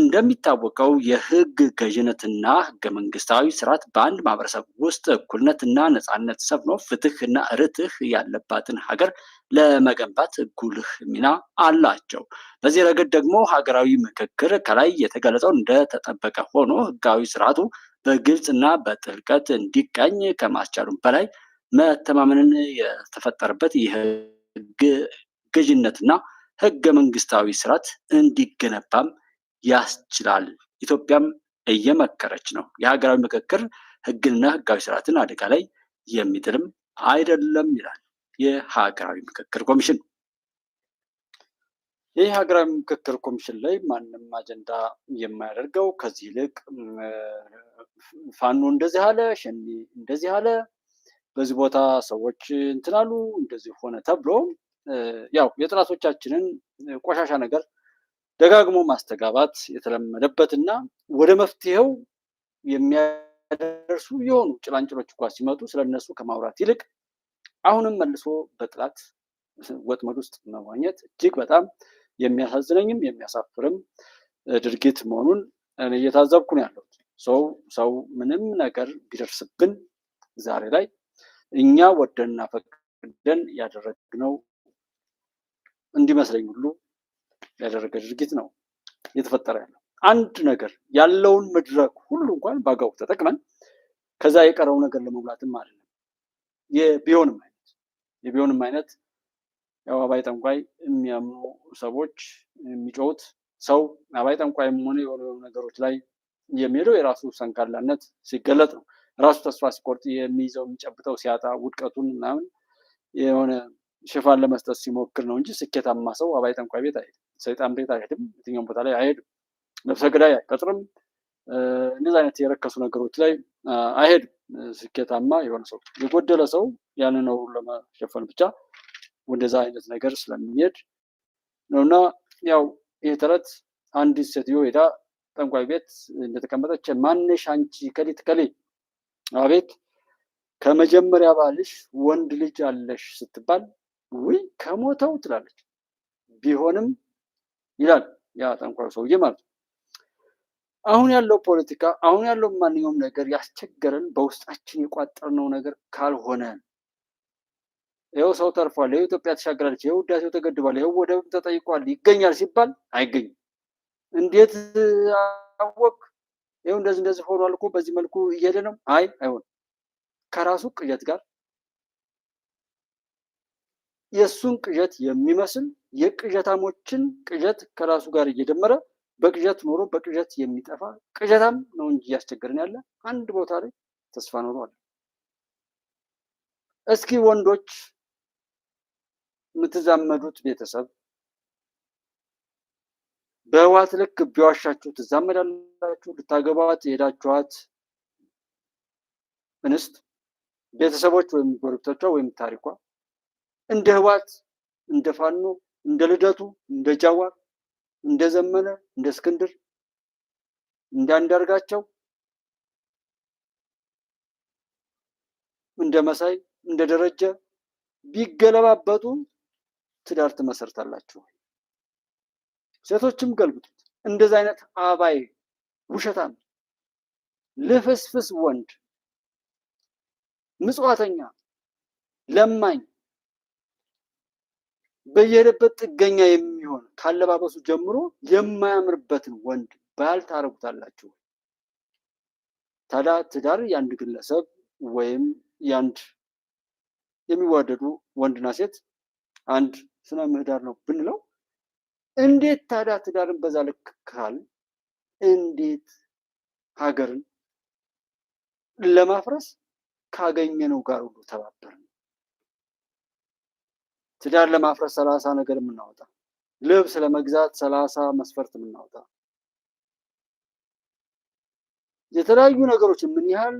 እንደሚታወቀው የህግ ገዥነትና ህገ መንግስታዊ ስርዓት በአንድ ማህበረሰብ ውስጥ እኩልነትና ነፃነት ሰፍኖ ፍትህና ርትህ ያለባትን ሀገር ለመገንባት ጉልህ ሚና አላቸው። በዚህ ረገድ ደግሞ ሀገራዊ ምክክር ከላይ የተገለጸው እንደተጠበቀ ሆኖ ህጋዊ ስርዓቱ በግልጽና በጥልቀት እንዲቃኝ ከማስቻሉም በላይ መተማመንን የተፈጠረበት የህግ ገዥነትና ህገ መንግስታዊ ስርዓት እንዲገነባም ያስችላል። ኢትዮጵያም እየመከረች ነው። የሀገራዊ ምክክር ህግንና ህጋዊ ስርዓትን አደጋ ላይ የሚጥልም አይደለም ይላል የሀገራዊ ምክክር ኮሚሽን። ይህ ሀገራዊ ምክክር ኮሚሽን ላይ ማንም አጀንዳ የማያደርገው ከዚህ ይልቅ ፋኖ እንደዚህ አለ፣ ሸኔ እንደዚህ አለ፣ በዚህ ቦታ ሰዎች እንትን አሉ፣ እንደዚህ ሆነ ተብሎ ያው የጥናቶቻችንን ቆሻሻ ነገር ደጋግሞ ማስተጋባት የተለመደበትና ወደ መፍትሄው የሚያደርሱ የሆኑ ጭላንጭሎች እንኳ ሲመጡ ስለነሱ ከማውራት ይልቅ አሁንም መልሶ በጥላት ወጥመድ ውስጥ መዋኘት እጅግ በጣም የሚያሳዝነኝም የሚያሳፍርም ድርጊት መሆኑን እኔ እየታዘብኩ ነው ያለሁት። ሰው ምንም ነገር ቢደርስብን ዛሬ ላይ እኛ ወደንና ፈቅደን ያደረግነው እንዲመስለኝ ሁሉ ያደረገ ድርጊት ነው እየተፈጠረ ያለው። አንድ ነገር ያለውን መድረክ ሁሉ እንኳን በአግባቡ ተጠቅመን ከዛ የቀረው ነገር ለመሙላትም አይደለም። የቢሆንም አይነት ያው አባይ ጠንቋይ የሚያምኑ ሰዎች የሚጮሁት ሰው አባይ ጠንቋይም ሆነ የሆኑ ነገሮች ላይ የሚሄደው የራሱ ሰንካላነት ሲገለጥ ነው። ራሱ ተስፋ ሲቆርጥ የሚይዘው የሚጨብጠው ሲያጣ ውድቀቱን ምናምን የሆነ ሽፋን ለመስጠት ሲሞክር ነው እንጂ ስኬታማ ሰው አባይ ጠንቋይ ቤት አይሄድም፣ ሰይጣን ቤት አይሄድም፣ የትኛውም ቦታ ላይ አይሄድም፣ ነፍሰ ገዳይ አይቀጥርም፣ እንደዚህ አይነት የረከሱ ነገሮች ላይ አይሄድም። ስኬታማ የሆነ ሰው የጎደለ ሰው ያንን ነው ለመሸፈን ብቻ ወደዛ አይነት ነገር ስለሚሄድ ነውና ያው ይህ ተረት አንዲት ሴትዮ ሄዳ ጠንቋይ ቤት እንደተቀመጠች ማነሽ አንቺ ከሊት ከሌ አቤት ከመጀመሪያ ባልሽ ወንድ ልጅ አለሽ ስትባል ውይ ከሞተው ትላለች። ቢሆንም ይላል ያ ጠንቋይ ሰውዬ ማለት ነው። አሁን ያለው ፖለቲካ አሁን ያለው ማንኛውም ነገር ያስቸገረን በውስጣችን የቋጠርነው ነገር ካልሆነ ይኸው ሰው ተርፏል፣ ይኸው ኢትዮጵያ ተሻግራለች፣ ይኸው ህዳሴው ተገድቧል፣ ይኸው ወደብ ተጠይቋል፣ ይገኛል ሲባል አይገኝም። እንዴት አወቅ? ይኸው እንደዚህ ሆኗል እኮ በዚህ መልኩ እየሄደ ነው። አይሆንም። ከራሱ ቅዠት ጋር የእሱን ቅዠት የሚመስል የቅዠታሞችን ቅዠት ከራሱ ጋር እየደመረ በቅዠት ኖሮ በቅዠት የሚጠፋ ቅዠታም ነው እንጂ እያስቸገረን ያለ አንድ ቦታ ላይ ተስፋ ኖሯል። እስኪ ወንዶች የምትዛመዱት ቤተሰብ በህዋት ልክ ቢዋሻችሁ ትዛመዳላችሁ? ልታገባት የሄዳችኋት እንስት ቤተሰቦች ወይም ጎረቤቶቿ ወይም ታሪኳ እንደ ህዋት፣ እንደ ፋኖ፣ እንደ ልደቱ፣ እንደ ጃዋር፣ እንደ ዘመነ፣ እንደ እስክንድር፣ እንደ አንዳርጋቸው፣ እንደ መሳይ፣ እንደ ደረጀ ቢገለባበጡ ትዳር ትመሰርታላችሁ? ሴቶችም ገልብጡት። እንደዚህ አይነት አባይ ውሸታም ልፍስፍስ ወንድ ምጽዋተኛ ለማኝ በየሄደበት ጥገኛ የሚሆን ካለባበሱ ጀምሮ የማያምርበትን ወንድ ባል ታረጉታላችሁ? ታዲያ ትዳር የአንድ ግለሰብ ወይም የአንድ የሚዋደዱ ወንድና ሴት አንድ ስነ ምህዳር ነው ብንለው እንዴት ታዲያ ትዳርን በዛ ልክ ካል እንዴት ሀገርን ለማፍረስ ካገኘነው ጋር ሁሉ ተባበርን? ትዳር ለማፍረስ 30 ነገር የምናወጣ፣ ልብስ ለመግዛት 30 መስፈርት የምናወጣ፣ የተለያዩ ነገሮች ምን ያህል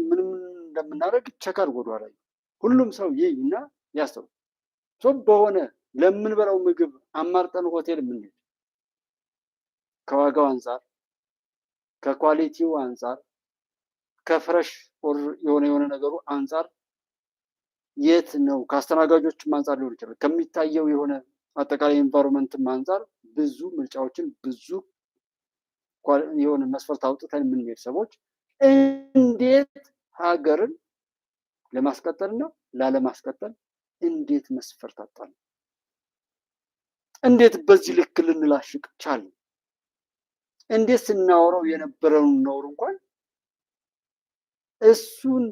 ምንም እንደምናደርግ ቸክ አድርጎ ወደኋላ ሁሉም ሰው ይይና ያስተውል። በሆነ ለምንበላው ምግብ አማርጠን ሆቴል የምንሄድ ከዋጋው አንጻር፣ ከኳሊቲው አንጻር፣ ከፍረሽ የሆነ ነገሩ አንጻር የት ነው? ከአስተናጋጆችም አንጻር ሊሆን ይችላል። ከሚታየው የሆነ አጠቃላይ ኤንቫይሮንመንትም አንጻር ብዙ ምርጫዎችን ብዙ የሆነ መስፈርት አውጥተን የምንሄድ ሰዎች እንዴት ሀገርን ለማስቀጠልና ላለማስቀጠል እንዴት መስፈርት አጣን? እንዴት በዚህ ልክ ልንላሽቅ ቻልን? እንዴት ስናወራው የነበረውን ነውር እንኳን እሱን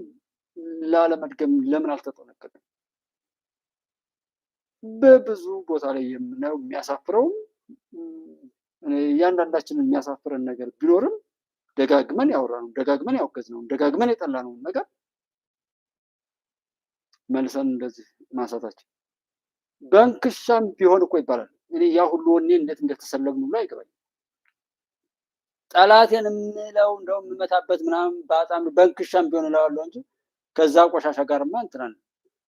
ላለመድገም ለምን አልተጠነቀቅም? በብዙ ቦታ ላይ የምናየው የሚያሳፍረው እያንዳንዳችንን የሚያሳፍረን ነገር ቢኖርም ደጋግመን ያወራነው ደጋግመን ያወገዝነው ደጋግመን የጠላነውን ነገር መልሰን እንደዚህ ማንሳታችን በንክሻም ቢሆን እኮ ይባላል። እኔ ያ ሁሉ ወኔ እንዴት እንደተሰለብን ሁሉ አይገባኝም። ጠላቴን የምለው እንደው የምመታበት ምናምን በጣም በንክሻም ቢሆን እለዋለሁ እንጂ ከዛ ቆሻሻ ጋርማ እንትናል።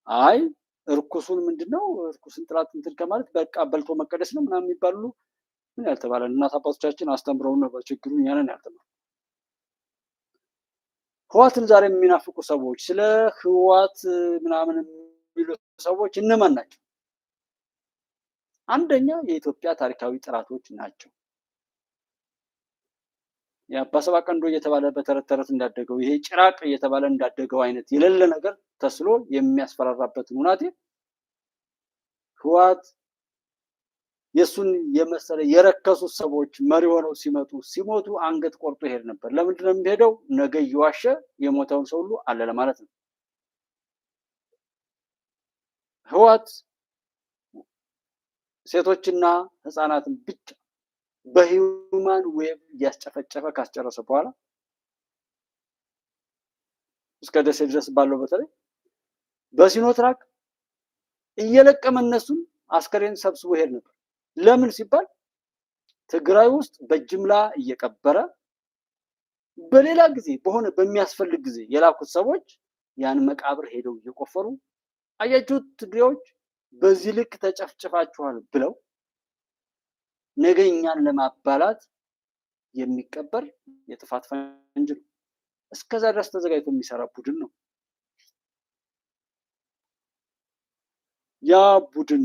አይ እርኩሱን ምንድነው እርኩስን ጥላት እንትን ከማለት በቃ በልቶ መቀደስ ነው ምናምን የሚባሉ ምን ያልተባለ እናት አባቶቻችን አስተምረውን ነው። በችግሩ እኛንን ያልተባለ ህዋትን ዛሬ የሚናፍቁ ሰዎች ስለ ህዋት ምናምን የሚሉ ሰዎች እነማን ናቸው? አንደኛ የኢትዮጵያ ታሪካዊ ጥራቶች ናቸው። የአባሰባ ቀንዶ እየተባለ በተረት ተረት እንዳደገው ይሄ ጭራቅ እየተባለ እንዳደገው አይነት የሌለ ነገር ተስሎ የሚያስፈራራበትን ሁናቴ ህዋት የሱን የመሰለ የረከሱ ሰዎች መሪ ሆነው ሲመጡ ሲሞቱ አንገት ቆርጦ ይሄድ ነበር። ለምንድን ነው የሚሄደው? ነገ እየዋሸ የሞተውን ሰው ሁሉ አለ ለማለት ነው። ህዋት ሴቶችና ህፃናትን ብቻ በሂውማን ዌብ እያስጨፈጨፈ ካስጨረሰ በኋላ እስከ ደሴ ድረስ ባለው በተለይ በሲኖትራክ እየለቀመ እነሱን አስከሬን ሰብስቦ ይሄድ ነበር። ለምን ሲባል ትግራይ ውስጥ በጅምላ እየቀበረ በሌላ ጊዜ በሆነ በሚያስፈልግ ጊዜ የላኩት ሰዎች ያን መቃብር ሄደው እየቆፈሩ አያችሁት ትግሬዎች በዚህ ልክ ተጨፍጭፋችኋል ብለው ነገኛን ለማባላት የሚቀበር የጥፋት ፈንጅ ነው። እስከዛ ድረስ ተዘጋጅቶ የሚሰራ ቡድን ነው። ያ ቡድን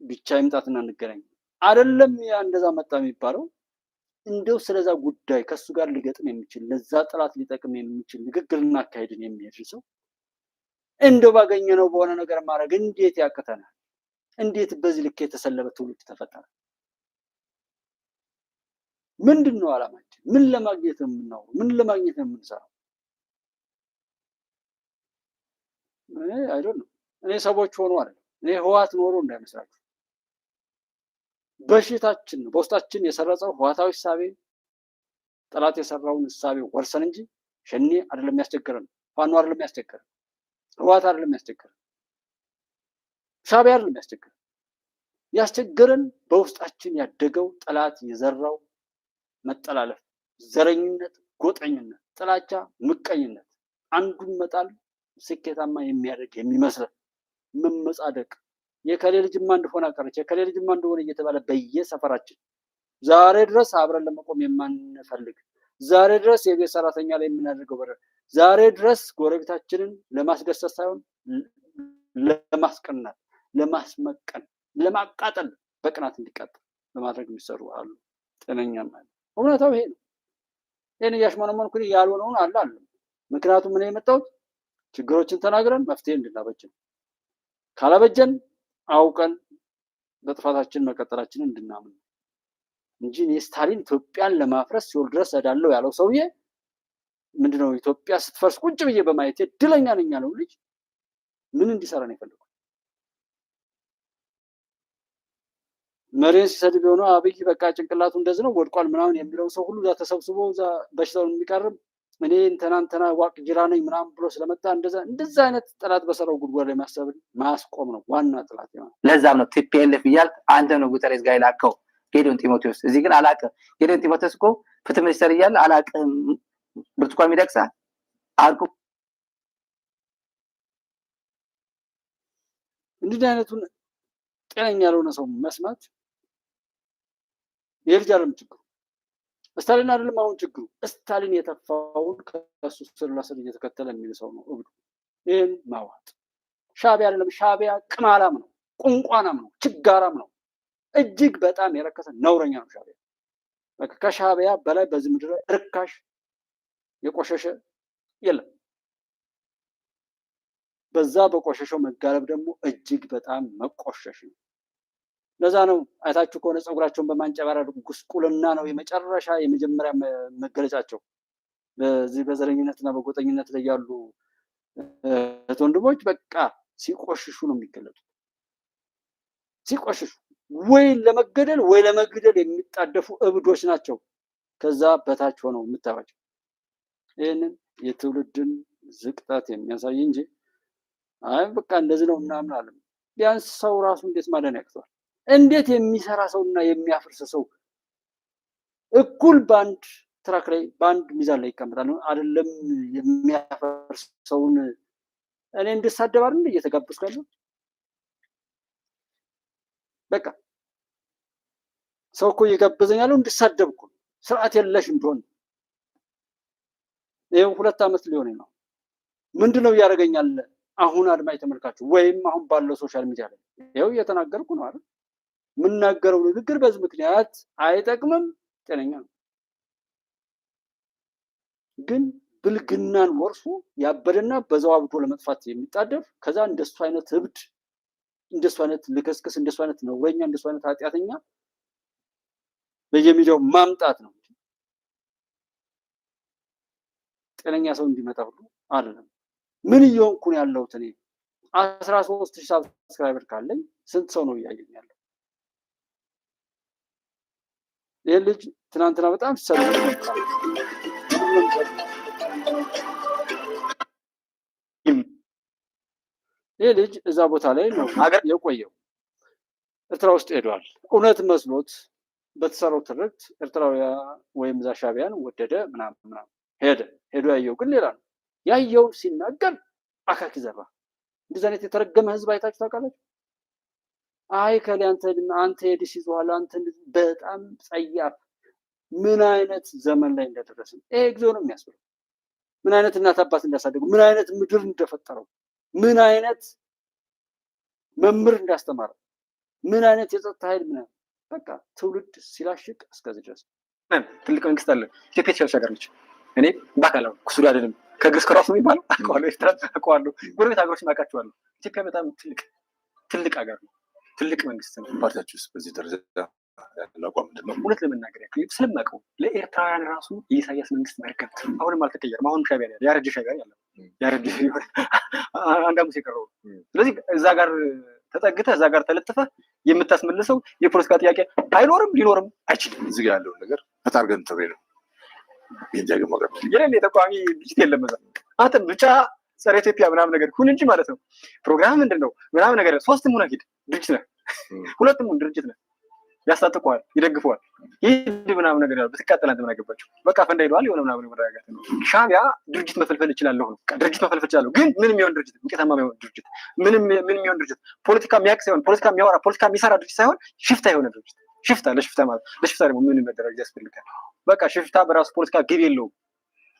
ብቻ ይምጣትና እንገናኝ አይደለም። ያ እንደዛ መጣ የሚባለው እንደው ስለዛ ጉዳይ ከሱ ጋር ሊገጥም የሚችል ለዛ ጥላት ሊጠቅም የሚችል ንግግርና አካሄድን የሚሄድ ሰው እንደው ባገኘነው በሆነ ነገር ማድረግ እንዴት ያቅተናል? እንዴት በዚህ ልክ የተሰለበ ትውልድ ተፈጠረ? ምንድነው ዓላማችን? ምን ለማግኘት ነው የምናወራው? ምን ለማግኘት ነው የምንሰራው? አይዶንት ኖ። እኔ ሰዎች ሆኖ አይደለም። እኔ ህዋት ኖሮ እንዳይመስላችሁ በሽታችን ነው። በውስጣችን የሰረጸው ህዋታዊ እሳቤ ጠላት የሰራውን እሳቤ ወርሰን እንጂ ሸኔ አይደለም ያስቸገረን፣ ፋኖ አይደለም ያስቸገረን፣ ህዋት አይደለም ያስቸገረን፣ ሻዕቢያ አይደለም ያስቸገረን። ያስቸገረን በውስጣችን ያደገው ጠላት የዘራው መጠላለፍ፣ ዘረኝነት፣ ጎጠኝነት፣ ጥላቻ፣ ምቀኝነት፣ አንዱን መጣል ስኬታማ የሚያደርግ የሚመስለን መመጻደቅ፣ የከሌ ልጅማ እንደሆነ አቀረች የከሌ ልጅማ እንደሆነ እየተባለ በየሰፈራችን ዛሬ ድረስ አብረን ለመቆም የማንፈልግ ዛሬ ድረስ የቤት ሰራተኛ ላይ የምናደርገው በረ ዛሬ ድረስ ጎረቤታችንን ለማስደሰት ሳይሆን ለማስቀናት፣ ለማስመቀን፣ ለማቃጠል በቅናት እንዲቃጠል በማድረግ የሚሰሩ አሉ። ጤነኛ ማለት እውነታው ይሄ ነው። ይሄን እያሽመነመንኩ ያልሆነውን አለ። ምክንያቱም ምን የመጣሁት ችግሮችን ተናግረን መፍትሄ እንድናበጅ ነው። ካላበጀን አውቀን በጥፋታችን መቀጠላችንን እንድናምን እንጂ ስታሊን ኢትዮጵያን ለማፍረስ ሲኦል ድረስ እሄዳለሁ ያለው ሰውዬ ምንድነው ኢትዮጵያ ስትፈርስ ቁጭ ብዬ በማየት እድለኛ ነኝ ያለው ልጅ ምን እንዲሰራ ነው የፈለገው? መሬት ሲሰድብ የሆነው አብይ በቃ ጭንቅላቱ እንደዚህ ነው ወድቋል ምናምን የሚለው ሰው ሁሉ እዛ ተሰብስቦ እዛ በሽታውን የሚቀርብ እኔ እንተና ዋቅ ጅራ ነኝ ምናምን ብሎ ስለመጣ እንደዛ አይነት ጠላት በሰራው ጉድጓድ ላይ ማስቆም ነው ዋና ጠላት ነው። ለዛም ነው ቲፒኤልኤፍ እያልክ አንተ ነው ጉተሬስ ጋር ይላከው ጌዲዮን ጢሞቴዎስ። እዚህ ግን አላውቅም። ጌዲዮን ጢሞቴዎስ እኮ ፍትህ ሚኒስተር እያለ አላውቅም። ብርቱካን ሚደቅሳ አልኩ። እንዲህ አይነቱን ጤነኛ ያልሆነ ሰው መስማት የልጅ አይደለም ችግሩ። ስታሊን አይደለም አሁን ችግሩ። ስታሊን የተፋውን ከሱ ስር ለስር እየተከተለ የሚል ሰው ነው እብዱ። ይህን ማዋጥ ሻዕቢያ አይደለም። ሻዕቢያ ቅማላም ነው፣ ቁንቋናም ነው፣ ችጋራም ነው። እጅግ በጣም የረከሰ ነውረኛ ነው ሻዕቢያ። ከሻዕቢያ በላይ በዚህ ምድር ርካሽ የቆሸሸ የለም። በዛ በቆሸሸው መጋለብ ደግሞ እጅግ በጣም መቆሸሽ ነው። ለዛ ነው አይታችሁ ከሆነ ፀጉራቸውን በማንጨባረር ጉስቁልና ነው የመጨረሻ የመጀመሪያ መገለጫቸው። በዚህ በዘረኝነትና በጎጠኝነት ላይ ያሉ ወንድሞች በቃ ሲቆሽሹ ነው የሚገለጡት። ሲቆሽሹ ወይ ለመገደል ወይ ለመግደል የሚጣደፉ እብዶች ናቸው ከዛ በታች ሆነው የምታዩቸው። ይህንን የትውልድን ዝቅጠት የሚያሳይ እንጂ አይ በቃ እንደዚህ ነው ምናምን አለ። ቢያንስ ሰው ራሱ እንዴት ማዳን ያቅተዋል? እንዴት የሚሰራ ሰውና የሚያፈርስ ሰው እኩል በአንድ ትራክ ላይ በአንድ ሚዛን ላይ ይቀመጣል? አይደለም የሚያፈርስ ሰውን እኔ እንድሳደብ አይደል እየተጋበዝኩ ያለው? በቃ ሰው እኮ እየጋበዘኝ ያለው እንድሳደብ እኮ ስርዓት የለሽ እንደሆነ። ይኸው 2 ዓመት ሊሆነኝ ነው። ምንድነው እያደረገኛል? አሁን አድማጭ ተመልካቹ ወይም አሁን ባለው ሶሻል ሚዲያ ላይ ይኸው እየተናገርኩ ነው አይደል? የምናገረው ንግግር በዚህ ምክንያት አይጠቅምም፣ ጤነኛ ነው። ግን ብልግናን ወርሶ ያበደና በዛው አብዶ ለመጥፋት የሚጣደፍ ከዛ እንደሱ አይነት እብድ፣ እንደሱ አይነት ልክስክስ፣ እንደሱ አይነት ነውረኛ፣ እንደሱ አይነት ኃጢአተኛ በየሚዲያው ማምጣት ነው። ጤነኛ ሰው እንዲመጣ ሁሉ አይደለም። ምን እየሆንኩ ነው ያለሁት? እኔ 13,000 ሰብስክራይበር ካለኝ ስንት ሰው ነው እያየኝ ያለው? ይሄ ልጅ ትናንትና በጣም ሲሰሩ ይሄ ልጅ እዛ ቦታ ላይ ነው የቆየው። ኤርትራ ውስጥ ሄዷል። እውነት መስሎት በተሰራው ትርክት ኤርትራውያ ወይም እዛ ሻዕቢያን ወደደ ምናምን ሄዶ ያየው ግን ሌላ ነው። ያየውን ሲናገር አካኪ ዘራ። እንደዚህ አይነት የተረገመ ህዝብ አይታችሁ ታውቃላችሁ? አይ ከሌ አንተ ሄድሽ ይዟል አንተ በጣም ጸያፍ። ምን አይነት ዘመን ላይ እንደደረስን ይሄ ጊዜው ነው የሚያስብለው። ምን አይነት እናት አባት እንዳሳደጉ፣ ምን አይነት ምድር እንደፈጠረው፣ ምን አይነት መምህር እንዳስተማረው፣ ምን አይነት የጸጥታ ኃይል ምን በቃ ትውልድ ሲላሽቅ እስከዚህ ድረስ ትልቅ መንግስት አለ። ኢትዮጵያ ተሻጋር ነች። እኔ ባካላው ኩሱዳ አይደለም ከግስ ከራሱ ነው የሚባለው አውቀዋለሁ። ኤርትራ አውቀዋለሁ። ጎረቤት ሀገሮች ማውቃቸዋለሁ። ኢትዮጵያ በጣም ትልቅ ሀገር ነው። ትልቅ መንግስት ነው። ፓርቲያችሁስ በዚህ ደረጃ ያለው አቋም ምንድን ነው? እውነት ለመናገር ያክል ስለማውቀው ለኤርትራውያን ራሱ የኢሳያስ መንግስት መርገምት አሁንም አልተቀየረም። አሁንም ሻዕቢያ ያለ ያረጀ ሻዕቢያ ያለ ያረጀ ይሆን አንድ አመት የቀረው። ስለዚህ እዛ ጋር ተጠግተህ እዛ ጋር ተለጥፈህ የምታስመልሰው የፖለቲካ ጥያቄ አይኖርም፣ ሊኖርም አይችልም። እዚህ ጋር ያለውን ነገር ፈታርገን ተብሬ ነው ይሄን ማቅረብ የሌለ የተቋሚ ድርጅት የለም። እዛ አንተ ብቻ ጸረ ኢትዮጵያ ምናምን ነገር ሁን እንጂ ማለት ነው። ፕሮግራም ምንድን ነው ምናምን ነገር ሶስትም ሆነ ሂድ ድርጅት ነህ፣ ሁለቱም ሆነ ድርጅት ነህ። ያስታጥቀዋል፣ ይደግፈዋል። ይሄድ ምናምን ነገር ያለው ብትቃጠል አንተ ምን አገባችሁ? በቃ ፈንዳ ይሏል የሆነ ምናምን መረጋጋት ነው። ሻዕቢያ ድርጅት መፈልፈል ይችላል ነው ድርጅት መፈልፈል ይችላል። ግን ምንም የሚሆን ድርጅት ውጤታማ የሚሆን ድርጅት ምንም የሚሆን ድርጅት ፖለቲካ የሚያውቅ ሳይሆን ፖለቲካ የሚያወራ ፖለቲካ የሚሰራ ድርጅት ሳይሆን ሽፍታ የሆነ ድርጅት ሽፍታ ለሽፍታ ማለት ለሽፍታ ደግሞ ምን መደረግ ያስፈልጋል? በቃ ሽፍታ በራሱ ፖለቲካ ግብ የለውም።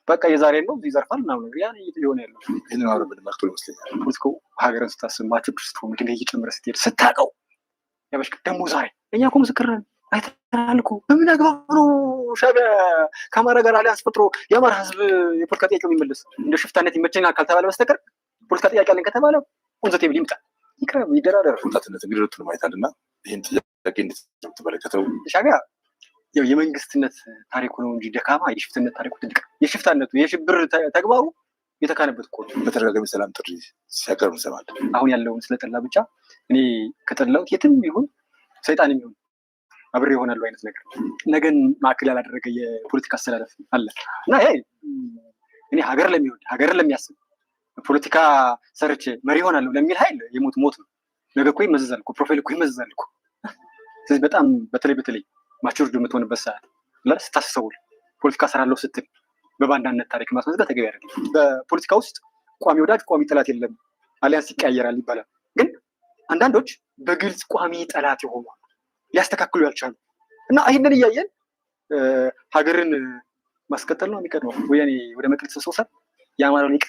በቃ የዛሬ ነው ይዘርፋል ምናምን ነገር ያን እየሆነ ያለው ይሄን ነው አረብ ድማክቶ ይመስለኛል። ፖለቲካው ሀገርን ስታስብ ማቹ ክርስቶስ ምንድነው እየጨመረ ስትሄድ ስታውቀው ያበሽክ ደግሞ ዛሬ እኛ እኮ ምስክር ነን አይተናል እኮ በምን አግባብ ነው ሻዕቢያ ከአማራ ጋር አሊያንስ ፈጥሮ የአማራ ህዝብ የፖለቲካ ጥያቄ የሚመለስ? እንደ ሽፍታነት ይመቸኛል ካልተባለ በስተቀር ፖለቲካ ጥያቄ አለን ከተባለ ኦንዘ ቴብል ይምጣ ይቅረብ ይደራደር። ወጣትነት እንግዲህ ሁለቱንም አይታልና ይሄን ጥያቄ እንዴት ነው ተመለከተው? ሻዕቢያ ያው የመንግስትነት ታሪኩ ነው እንጂ ደካማ የሽፍትነት ታሪኩ ትልቅ የሽፍታነቱ የሽብር ተግባሩ የተካነበት እኮ ነው። በተደጋጋሚ ሰላም ጥሪ ሲያቀርብ እንሰማለን። አሁን ያለውን ስለጠላ ብቻ እኔ ከጠላሁት የትም ይሁን ሰይጣን የሚሆን አብሬ ይሆናሉ አይነት ነገር ነገን ማዕከል ያላደረገ የፖለቲካ አስተላለፍ አለ እና ይሄ እኔ ሀገር ለሚወድ ሀገር ለሚያስብ ፖለቲካ ሰርቼ መሪ ሆናለሁ ለሚል ኃይል የሞት ሞት ነው። ነገ እኮ ይመዘዛል እኮ ፕሮፋይል እኮ ይመዘዛል እኮ። ስለዚህ በጣም በተለይ ማቹርድ የምትሆንበት ሰዓት ስታስበው ፖለቲካ ሰራለሁ ስትል በባንዳነት ታሪክ ማስመዝገብ ተገቢ አይደለም። በፖለቲካ ውስጥ ቋሚ ወዳጅ ቋሚ ጠላት የለም፣ አሊያንስ ይቀያየራል ይባላል። ግን አንዳንዶች በግልጽ ቋሚ ጠላት የሆኑ ሊያስተካክሉ ያልቻሉ እና ይህንን እያየን ሀገርን ማስቀጠል ነው የሚቀድመው። ወያኔ ወደ መቀሌ ተሰብሰብ የአማራው ሊቅ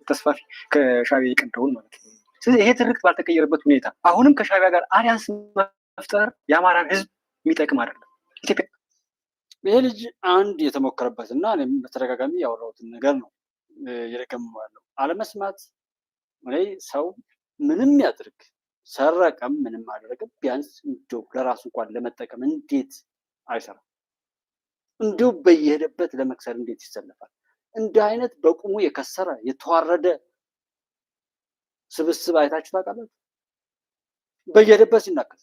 ተስፋፊ ከሻዕቢያ የቀደውን ማለት ነው። ስለዚህ ይሄ ትርክት ባልተቀየረበት ሁኔታ አሁንም ከሻዕቢያ ጋር አሊያንስ መፍጠር የአማራን ህዝብ የሚጠቅም አይደለም። ኢትዮጵያ ይሄ ልጅ አንድ የተሞከረበትና እኔም በተደጋጋሚ ያወራሁትን ነገር ነው የደገመዋለሁ። አለመስማት ወይ ሰው ምንም ያድርግ ሰረቀም ምንም አደረገም ቢያንስ እንደው ለራሱ እንኳን ለመጠቀም እንዴት አይሰራም? እንዲሁ በየሄደበት ለመክሰር እንዴት ይሰለፋል? እንዲህ አይነት በቁሙ የከሰረ የተዋረደ ስብስብ አይታችሁ ታውቃላችሁ? በየሄደበት ሲናከስ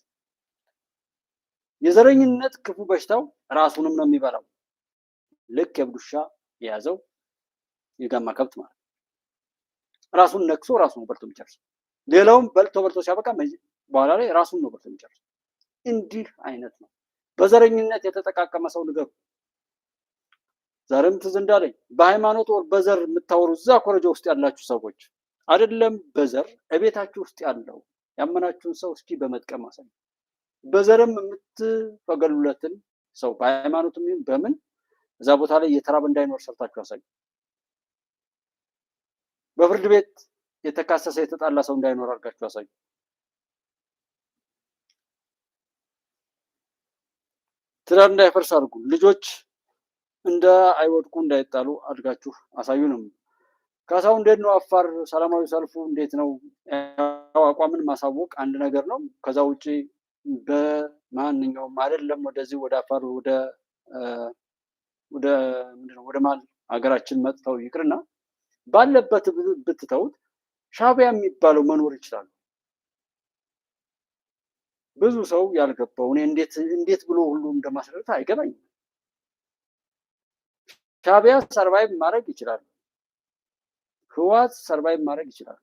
የዘረኝነት ክፉ በሽታው ራሱንም ነው የሚበላው። ልክ የእብድ ውሻ የያዘው የጋማ ከብት ማለት ራሱን ነክሶ ራሱን በልቶ የሚጨርሰው፣ ሌላውም በልቶ ሲያበቃ በኋላ ላይ ራሱን ነው በልቶ የሚጨርሰው። እንዲህ አይነት ነው በዘረኝነት የተጠቃቀመ ሰው ንገሩ። ዛሬም ትዝ እንዳለኝ በሃይማኖት ወር በዘር የምታወሩ እዛ ኮረጆ ውስጥ ያላችሁ ሰዎች አይደለም በዘር እቤታችሁ ውስጥ ያለው ያመናችሁን ሰው እስኪ በመጥቀም አሳዩ። በዘርም የምትፈገሉለትን ሰው በሃይማኖትም ይሁን በምን እዛ ቦታ ላይ የተራበ እንዳይኖር ሰርታችሁ አሳዩ። በፍርድ ቤት የተካሰሰ የተጣላ ሰው እንዳይኖር አድርጋችሁ አሳዩ። ትዳር እንዳይፈርስ አድርጉ። ልጆች አይወድቁ እንዳይጣሉ አድርጋችሁ አሳዩ ነው። ካሳው እንዴት ነው? አፋር ሰላማዊ ሰልፉ እንዴት ነው? አቋምን ማሳወቅ አንድ ነገር ነው። ከዛ ውጪ በማንኛውም አይደለም ወደዚህ ወደ አፋር ወደ ማል ሀገራችን መጥተው ይቅርና ባለበት ብትተውት ሻዕቢያ የሚባለው መኖር ይችላል። ብዙ ሰው ያልገባው እኔ እንዴት ብሎ ሁሉ እንደማስረዳት አይገባኝም። ሻዕቢያ ሰርቫይቭ ማድረግ ይችላል። ህወሓት ሰርቫይቭ ማድረግ ይችላል።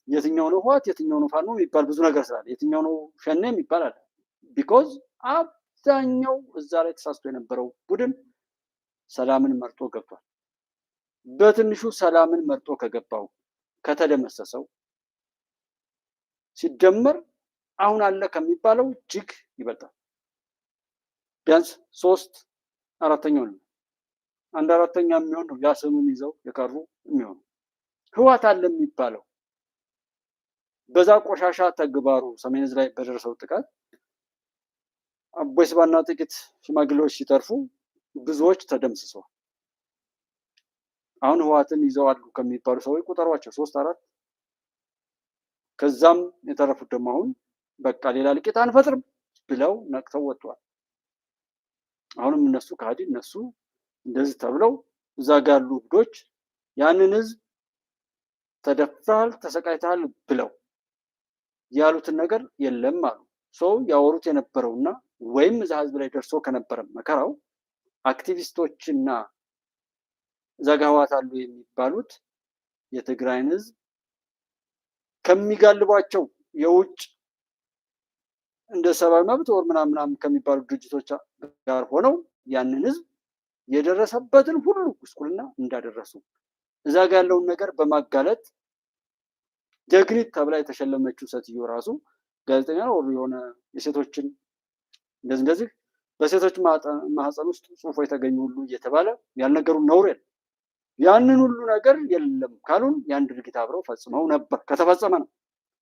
የትኛው ነው ህወሓት የትኛው ነው ፋኖ የሚባል ብዙ ነገር ስላለ የትኛው ነው ሸኔ የሚባል አለ። ቢኮዝ አብዛኛው እዛ ላይ ተሳስቶ የነበረው ቡድን ሰላምን መርጦ ገብቷል። በትንሹ ሰላምን መርጦ ከገባው ከተደመሰሰው ሲደመር አሁን አለ ከሚባለው እጅግ ይበልጣል። ቢያንስ 3/4 ነው። 1/4 የሚሆን ነው ያ ስሙን ይዘው የቀሩ የሚሆኑ ህወሓት አለ የሚባለው በዛ ቆሻሻ ተግባሩ ሰሜን ዕዝ ላይ በደረሰው ጥቃት አቦይ ስብሃትና ጥቂት ሽማግሌዎች ሲተርፉ ብዙዎች ተደምስሰዋል። አሁን ህወሓትን ይዘው አሉ ከሚባሉ ሰዎች ቁጠሯቸው 3/4። ከዛም የተረፉት ደግሞ አሁን በቃ ሌላ ልቂት አንፈጥርም ብለው ነቅተው ወጥተዋል። አሁንም እነሱ ከሃዲ እነሱ እንደዚህ ተብለው እዛ ጋር ያሉ ህዶች ያንን ህዝብ ተደፍረሃል ተሰቃይተሃል ብለው ያሉትን ነገር የለም አሉ። ሰው ያወሩት የነበረውና ወይም እዛ ህዝብ ላይ ደርሶ ከነበረ መከራው አክቲቪስቶችና እዛ ጋር ህወሓት አሉ የሚባሉት የትግራይን ህዝብ ከሚጋልቧቸው የውጭ እንደ ሰብአዊ መብት ወር ምናምን ከሚባሉ ድርጅቶች ጋር ሆነው ያንን ህዝብ የደረሰበትን ሁሉ ጉስቁልና እንዳደረሱ እዛ ጋር ያለውን ነገር በማጋለጥ ጀግኒት ተብላ የተሸለመችው ሴትዮ ራሱ ጋዜጠኛ ነው የሆነ የሴቶችን እንደዚህ በሴቶች ማህፀን ውስጥ ጽሁፎ የተገኙ ሁሉ እየተባለ ያልነገሩን ነውር የለም። ያንን ሁሉ ነገር የለም ካሉን ያን ድርጊት አብረው ፈጽመው ነበር። ከተፈጸመ ነው።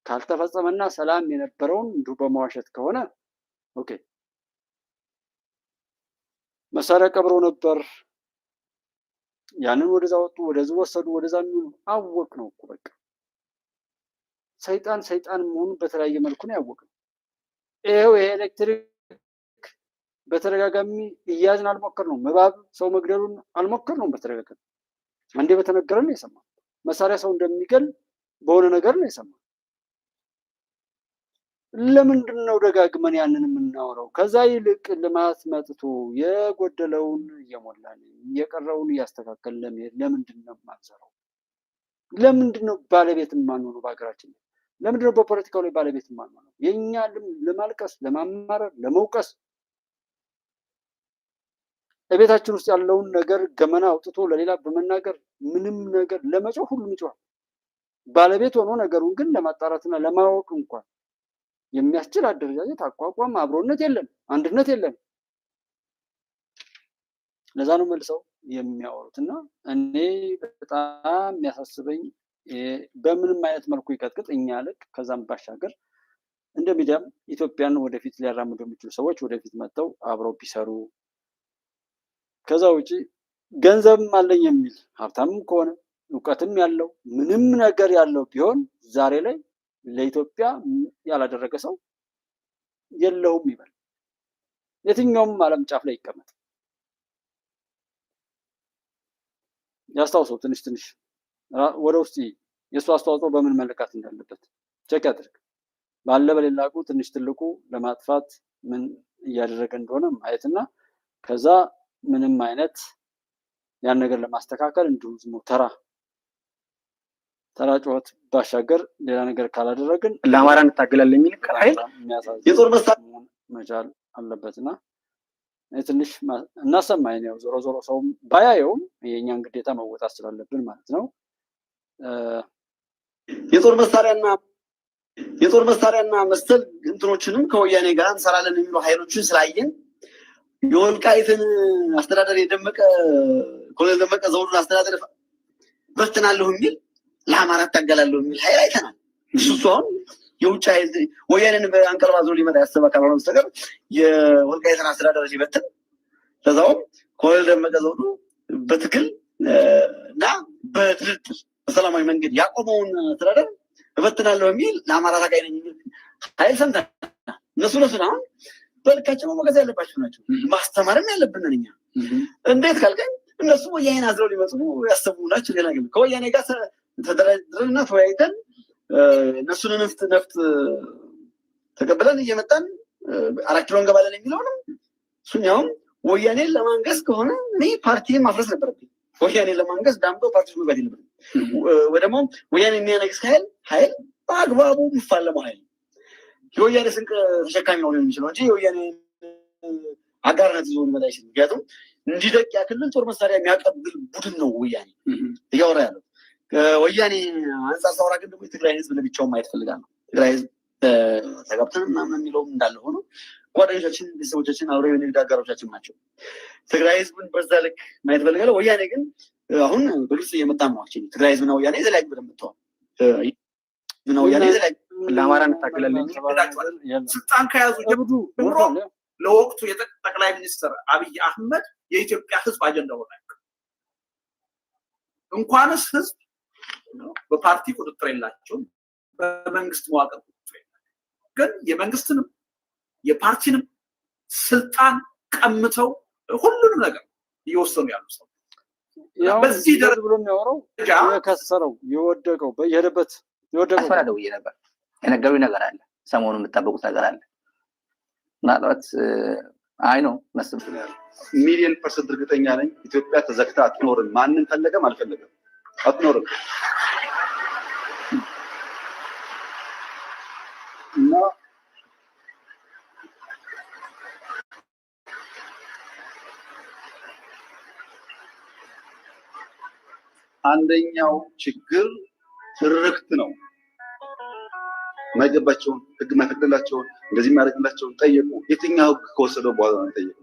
ካልተፈጸመና ሰላም የነበረውን እንዲሁ በመዋሸት ከሆነ ኦኬ። መሳሪያ ቀብረው ነበር፣ ያንን ወደዛ ወጡ፣ ወደዚህ ወሰዱ፣ ወደዛ የሚሉ አወቅ ነው እኮ በቃ ሰይጣን መሆኑን በተለያየ መልኩ ነው ያወቅነው። ይሄው ይሄ ኤሌክትሪክ በተደጋጋሚ እያዝን አልሞከርነውም። እባብ ሰው መግደሉን አልሞከርነውም። በተደጋጋሚ አንዴ በተነገረን ነው የሰማነው። መሳሪያ ሰው እንደሚገል በሆነ ነገር ነው የሰማነው። ለምንድን ነው ደጋግመን ያንን የምናወራው? ከዛ ይልቅ ልማት መጥቶ የጎደለውን እየሞላን የቀረውን እያስተካከልን ለመሄድ ለምንድን ነው የማንሰራው? ለምንድን ነው ባለቤት የማንሆነው? በሀገራችን ለምንድን ነው በፖለቲካው ላይ ባለቤት የማንሆነው? የእኛ ለማልቀስ፣ ለማማረር፣ ለመውቀስ በቤታችን ውስጥ ያለውን ነገር ገመና አውጥቶ ለሌላ በመናገር ምንም ነገር ለመጮህ ሁሉም ይጮሃል። ባለቤት ሆኖ ነገሩን ግን ለማጣራትና ለማወቅ እንኳን የሚያስችል አደረጃጀት፣ አቋቋም፣ አብሮነት የለም፣ አንድነት የለም። ለዛ ነው መልሰው የሚያወሩት እና እኔ በጣም የሚያሳስበኝ በምንም አይነት መልኩ ይቀጥቅጥ እኛ ልክ ከዛም ባሻገር እንደ ሚዲያም ኢትዮጵያን ወደፊት ሊያራምዱ የሚችሉ ሰዎች ወደፊት መጥተው አብረው ቢሰሩ፣ ከዛ ውጪ ገንዘብም አለኝ የሚል ሀብታምም ከሆነ እውቀትም ያለው ምንም ነገር ያለው ቢሆን ዛሬ ላይ ለኢትዮጵያ ያላደረገ ሰው የለውም ይበል። የትኛውም ዓለም ጫፍ ላይ ይቀመጥ ያስታውሰው፣ ትንሽ ትንሽ ወደ ውስጥ የእሱ አስተዋጽኦ በምን መለካት እንዳለበት ቼክ ያድርግ። ባለ በሌላቁ ትንሽ ትልቁ ለማጥፋት ምን እያደረገ እንደሆነ ማየትና ከዛ ምንም አይነት ያን ነገር ለማስተካከል እንዲሁ ዝም ተራ ጩኸት ባሻገር ሌላ ነገር ካላደረግን ለአማራ እንታገላለን የሚል ኃይል የጦር መሳሪያ መቻል አለበትና ትንሽ እናሰማኝ ነው። ዞሮ ዞሮ ሰው ባያየውም የኛን ግዴታ መወጣት ስላለብን ማለት ነው። የጦር መሳሪያና መሰል እንትኖችንም ከወያኔ ጋር እንሰራለን የሚሉ ኃይሎችን ስላየን የወልቃይትን አስተዳደር ኮሎኔል ደመቀ ዘውዱን አስተዳደር በትናለሁ የሚል ለአማራ ታገላለሁ የሚል ኃይል አይተናል። እሱ አሁን የውጭ ኃይል ወያኔን በአንቀልባ ዞ ሊመጣ ያሰበ ካልሆነ በስተቀር የወልቃይትን አስተዳደር ሲበትን ለዛውም ኮሎኔል ደመቀ ዘውዱ በትግል እና በድርድር በሰላማዊ መንገድ ያቆመውን አስተዳደር እበትናለሁ የሚል ለአማራ ታጋይ ነኝ የሚል ኃይል ሰምተናል። እነሱ አሁን በልካቸው መሞገዝ ያለባቸው ናቸው። ማስተማርም ያለብን እኛ። እንዴት ካልከኝ እነሱ ወያኔን አዝረው ሊመጡ ያሰቡ ናቸው። ሌላ ግን ከወያኔ ጋር ተደራድረንና ተወያይተን እነሱን ነፍጥ ተቀብለን እየመጣን 4 ኪሎ እንገባለን የሚለውንም እሱኛውም ወያኔን ለማንገስ ከሆነ እኔ ፓርቲን ማፍረስ ነበረብኝ። ወያኔን ለማንገስ ዳምጦ ፓርቲ መግባት የለብንም። ወይ ደግሞ ወያኔ የሚያነግስ ኃይል በአግባቡ የሚፋለመው ኃይል የወያኔ ስንቅ ተሸካሚ ነው የሚችለው እንጂ የወያኔ አጋርነት ይዞ ሊመጣ አይችልም። ምክንያቱም እንዲደቅ ያክልን ጦር መሳሪያ የሚያቀብል ቡድን ነው ወያኔ እያወራ ያለው። ወያኔ አንጻር ሳወራ ግን ደግሞ የትግራይ ህዝብ ለብቻው ማየት ፈልጋለሁ። ትግራይ ህዝብ ተጋብተን ምናምን የሚለውም እንዳለ ሆኖ ጓደኞቻችን፣ ቤተሰቦቻችን፣ አብረው የንግድ አጋሮቻችን ናቸው። ትግራይ ህዝብን በዛ ልክ ማየት ፈልጋለሁ። ወያኔ ግን አሁን በግልጽ እየመጣ ነው። ትግራይ ህዝብና ወያኔ የተለያዩ በደንብ መጥተዋል። ለአማራ እንታገላለን ስልጣን ከያዙ ጀምሮ ለወቅቱ የጠቅላይ ሚኒስትር አብይ አህመድ የኢትዮጵያ ህዝብ አጀንዳ ሆነ። እንኳንስ ህዝብ በፓርቲ ቁጥጥር የላቸውም፣ በመንግስት መዋቅር ቁጥጥር የላቸውም። ግን የመንግስትንም የፓርቲንም ስልጣን ቀምተው ሁሉንም ነገር እየወሰኑ ያሉ ሰው በዚህ ደረጃ ብሎ የሚያወራው የከሰረው የወደቀው በየሄደበት የወደቀው አፈራደው ነበር። የነገሩኝ ነገር አለ፣ ሰሞኑን የምትጠብቁት ነገር አለ። ምናልባት አይ ነው መስል ሚሊዮን ፐርሰንት እርግጠኛ ነኝ ኢትዮጵያ ተዘግታ አትኖርም። ማንም ፈለገም አልፈለገም አትኖርም። እና አንደኛው ችግር ትርክት ነው። ማይገባቸውን ህግ ማይፈቅድላቸውን እንደዚህ ማድረግላቸውን ጠየቁ። የትኛው ህግ ከወሰደው በኋላ ነው ጠየቁ።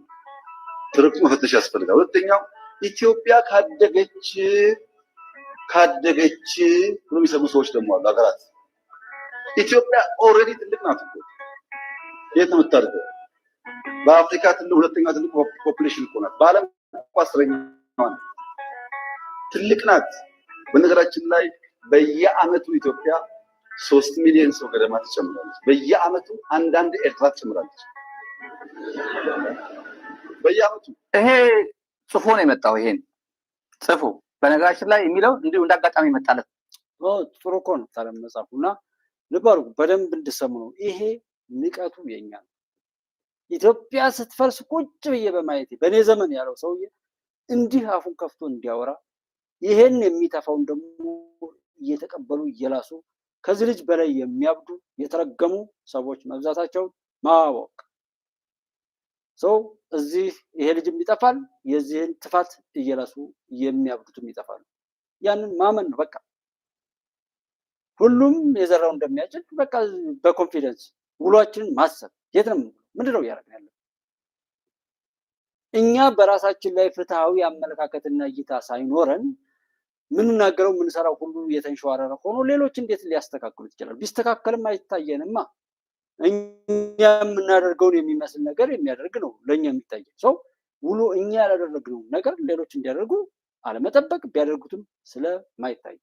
ትርክቱ መፈተሽ ያስፈልጋል። ሁለተኛው ኢትዮጵያ ካደገች ብሎ የሚሰሙ ሰዎች ደግሞ አሉ። ሀገራት ኢትዮጵያ ኦልሬዲ ትልቅ ናት እኮ። የት ነው የምታድገው? በአፍሪካ ሁለተኛ ትልቅ ፖፑሌሽን እኮ ናት። በዓለም እኮ 10ኛዋ ናት። ትልቅ ናት። በነገራችን ላይ በየአመቱ ኢትዮጵያ 3 ሚሊዮን ሰው ገደማ ትጨምራለች። በየአመቱ አንዳንድ ኤርትራ ትጨምራለች። በየአመቱ ይሄ ጽፎ ነው የመጣው። ይሄን ጽፎ በነገራችን ላይ የሚለው እንዲሁ እንዳጋጣሚ መጣለት። ጥሩ እኮ ነው ታለም መጻፉና ልባሩ በደንብ እንድሰሙ ነው። ይሄ ንቀቱ የኛ ነው። ኢትዮጵያ ስትፈርስ ቁጭ ብዬ በማየቴ በኔ ዘመን ያለው ሰውዬ እንዲህ አፉን ከፍቶ እንዲያወራ ይሄን የሚተፋውን ደግሞ እየተቀበሉ እየላሱ ከዚህ ልጅ በላይ የሚያብዱ የተረገሙ ሰዎች መብዛታቸውን ማወቅ ሰው እዚህ ይሄ ልጅም ይጠፋል፣ የዚህን ትፋት እየላሱ የሚያብዱትም ይጠፋሉ። ያንን ማመን ነው በቃ። ሁሉም የዘራው እንደሚያጭድ በቃ በኮንፊደንስ ውሏችንን ማሰብ። የት ነው ምንድነው እያደረግን ያለው? እኛ በራሳችን ላይ ፍትሃዊ አመለካከትና እይታ ሳይኖረን ምንናገረው ምንሰራው ሁሉ የተንሸዋረረ ሆኖ ሌሎች እንዴት ሊያስተካክሉት ይችላል? ቢስተካከልም አይታየንማ። እኛ የምናደርገውን የሚመስል ነገር የሚያደርግ ነው ለኛ የሚታየው። ሰው ውሎ እኛ ያላደረግነው ነገር ሌሎች እንዲያደርጉ አለመጠበቅ ቢያደርጉትም ስለማይታይ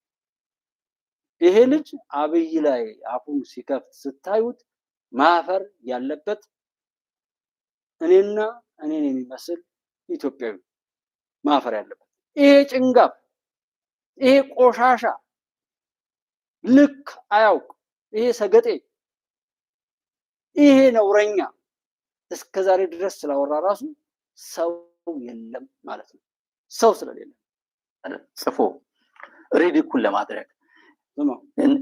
ይሄ ልጅ አብይ ላይ አፉን ሲከፍት ስታዩት ማፈር ያለበት እኔን የሚመስል ኢትዮጵያዊ ማፈር ያለበት ይሄ ጭንጋፍ ይሄ ቆሻሻ ልክ አያውቅ ይሄ ሰገጤ ይሄ ነውረኛ እስከዛሬ ድረስ ስላወራ ራሱ ሰው የለም ማለት ነው። ሰው ስለሌለ ጽፎ ሪዲኩል ለማድረግ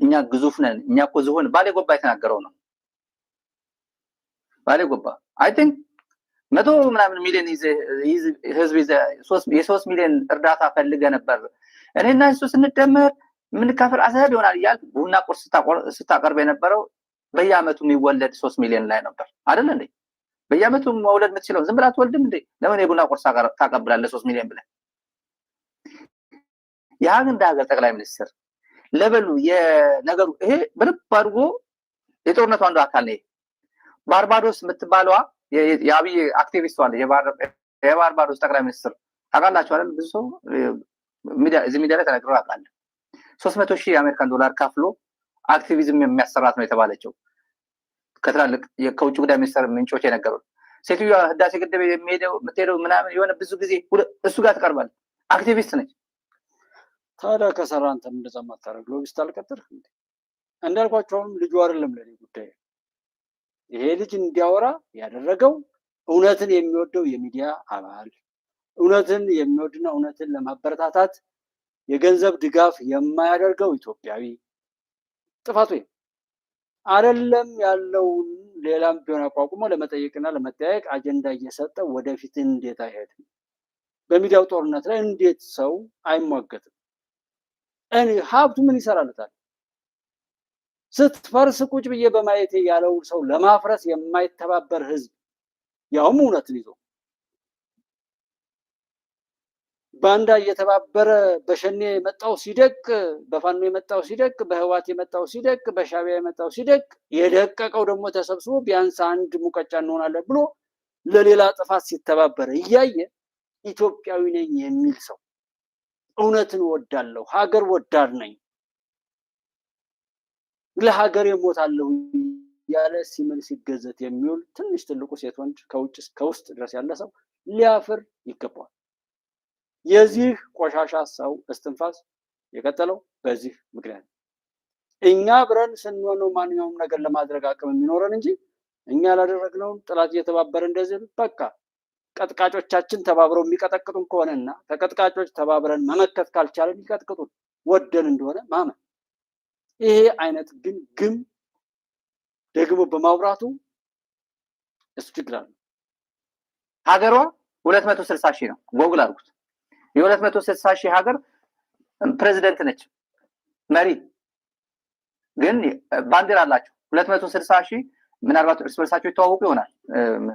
እኛ ግዙፍ ነን እኛ እኮ ዝሆን ባሌ ጎባ የተናገረው ነው። ባሌ ጎባ አይ ቲንክ 100 ምናምን ሚሊዮን ህዝብ የ3 ሚሊዮን እርዳታ ፈልገ ነበር እኔና እሱ ስንደመር ምን ካፈር አሰብ ይሆናል ይያል ቡና ቁርስ ስታቀርብ የነበረው በየአመቱ የሚወለድ 3 ሚሊዮን ላይ ነበር አይደል እንዴ? በየአመቱ መውለድ የምትችለው ዝም ብላ ትወልድም እንዴ? ለምን የቡና ቁርስ ታቀብላለህ 3 ሚሊዮን ብለህ? ያን እንደ ሀገር ጠቅላይ ሚኒስትር ለበሉ የነገሩ ይሄ በደንብ አድርጎ የጦርነቱ አንዱ አካል ነው። ባርባዶስ የምትባለዋ የአብይ አክቲቪስት ዋለ የባርባዶስ ጠቅላይ ሚኒስትር ታውቃላችሁ አይደል? ብዙ ሰው እዚህ ሚዲያ ላይ ተናግረው ያውቃል። 300,000 የአሜሪካን ዶላር ከፍሎ አክቲቪዝም የሚያሰራት ነው የተባለችው ከትላልቅ ከውጭ ጉዳይ ሚኒስትር ምንጮች የነገሩት። ሴትዮዋ ህዳሴ ግድብ የምትሄደው ምናምን የሆነ ብዙ ጊዜ እሱ ጋር ትቀርባለች። አክቲቪስት ነች። ታዲያ ከሰራ አንተ እንደዛ ማታረግ ሎቢስት አልቀጥርህ እንዴ? እንዳልኳቸውም ልጁ አይደለም ለኔ ጉዳይ። ይሄ ልጅ እንዲያወራ ያደረገው እውነትን የሚወደው የሚዲያ አባል እውነትን የሚወድና እውነትን ለማበረታታት የገንዘብ ድጋፍ የማያደርገው ኢትዮጵያዊ ጥፋቱ አይደለም ያለውን ሌላም ቢሆን አቋቁሞ ለመጠየቅና ለመጠያየቅ አጀንዳ እየሰጠ ወደፊት እንዴት አይሄድም? በሚዲያው ጦርነት ላይ እንዴት ሰው አይሟገትም? እኔ ሀብቱ ምን ይሰራልታል? ስትፈርስ ቁጭ ብዬ በማየቴ ያለው ሰው ለማፍረስ የማይተባበር ህዝብ ያውም እውነትን ይዞ ባንዳ እየተባበረ በሸኔ የመጣው ሲደቅ በፋኖ የመጣው ሲደቅ በህዋት የመጣው ሲደቅ በሻቢያ የመጣው ሲደቅ የደቀቀው ደግሞ ተሰብስቦ ቢያንስ አንድ ሙቀጫ እንሆናለን ብሎ ለሌላ ጥፋት ሲተባበረ እያየ ኢትዮጵያዊ ነኝ የሚል ሰው እውነትን ወዳለሁ ሀገር ወዳድ ነኝ ለሀገር እሞታለሁ ያለ ሲምል ሲገዘት የሚውል ትንሽ ትልቁ ሴት ወንድ ከውጭ እስከ ውስጥ ድረስ ያለ ሰው ሊያፍር ይገባል። የዚህ ቆሻሻ ሰው እስትንፋስ የቀጠለው በዚህ ምክንያት እኛ ብረን ስንሆነው ማንኛውም ነገር ለማድረግ አቅም የሚኖረን እንጂ እኛ ያላደረግነውን ጥላት እየተባበረ እንደዚህ በቃ ቀጥቃጮቻችን ተባብረው የሚቀጠቅጡን ከሆነና ተቀጥቃጮች ተባብረን መመከት ካልቻለን ይቀጥቅጡን ወደን እንደሆነ ማመን። ይሄ አይነት ግን ደግሞ በማውራቱ እሱ ችግር አለ። ሀገሯ 260,000 ነው። ጎግል አድርጉት። የ260,000 ሀገር ፕሬዝዳንት ነች መሪ ግን ባንዲራ አላቸው 260,000 ምናልባት እርስ በርሳቸው ይተዋወቁ ይሆናል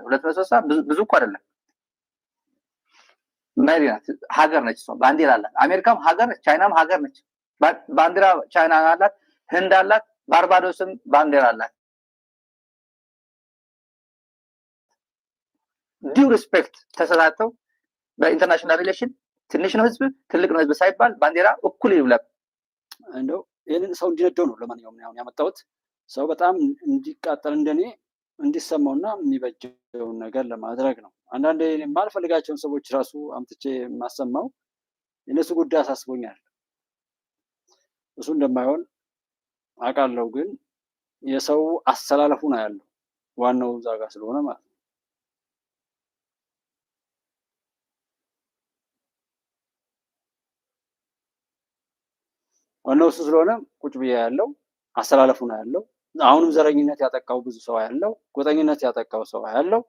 260 ብዙ እኮ አይደለም መሪ ናት ሀገር ነች እሷ ባንዲራ አላት አሜሪካም ሀገር ነች ቻይናም ሀገር ነች ባንዲራ ቻይና አላት ህንድ አላት ባርባዶስም ባንዲራ አላት ዲው ሪስፔክት ተሰጣተው በኢንተርናሽናል ሪሌሽን ትንሽ ነው ህዝብ ትልቅ ነው ህዝብ ሳይባል ባንዲራ እኩል ይውለብ እንደው ይሄንን ሰው እንዲነደው ነው ለማንኛውም ነው ያመጣሁት ሰው በጣም እንዲቃጠል እንደኔ እንዲሰማውና የሚበጀውን ነገር ለማድረግ ነው አንዳንዴ የማልፈልጋቸውን ሰዎች ራሱ አምጥቼ ማሰማው የነሱ ጉዳይ አሳስቦኛል እሱ እንደማይሆን አውቃለሁ ግን የሰው አሰላለፉ ነው ያለው ዋናው ዛጋ ስለሆነ ማለት ዋናው እሱ ስለሆነ ቁጭ ብዬ ያለው አሰላለፉ ነው ያለው አሁንም ዘረኝነት ያጠቃው ብዙ ሰው ያለው ጎጠኝነት ያጠቃው ሰው ያለው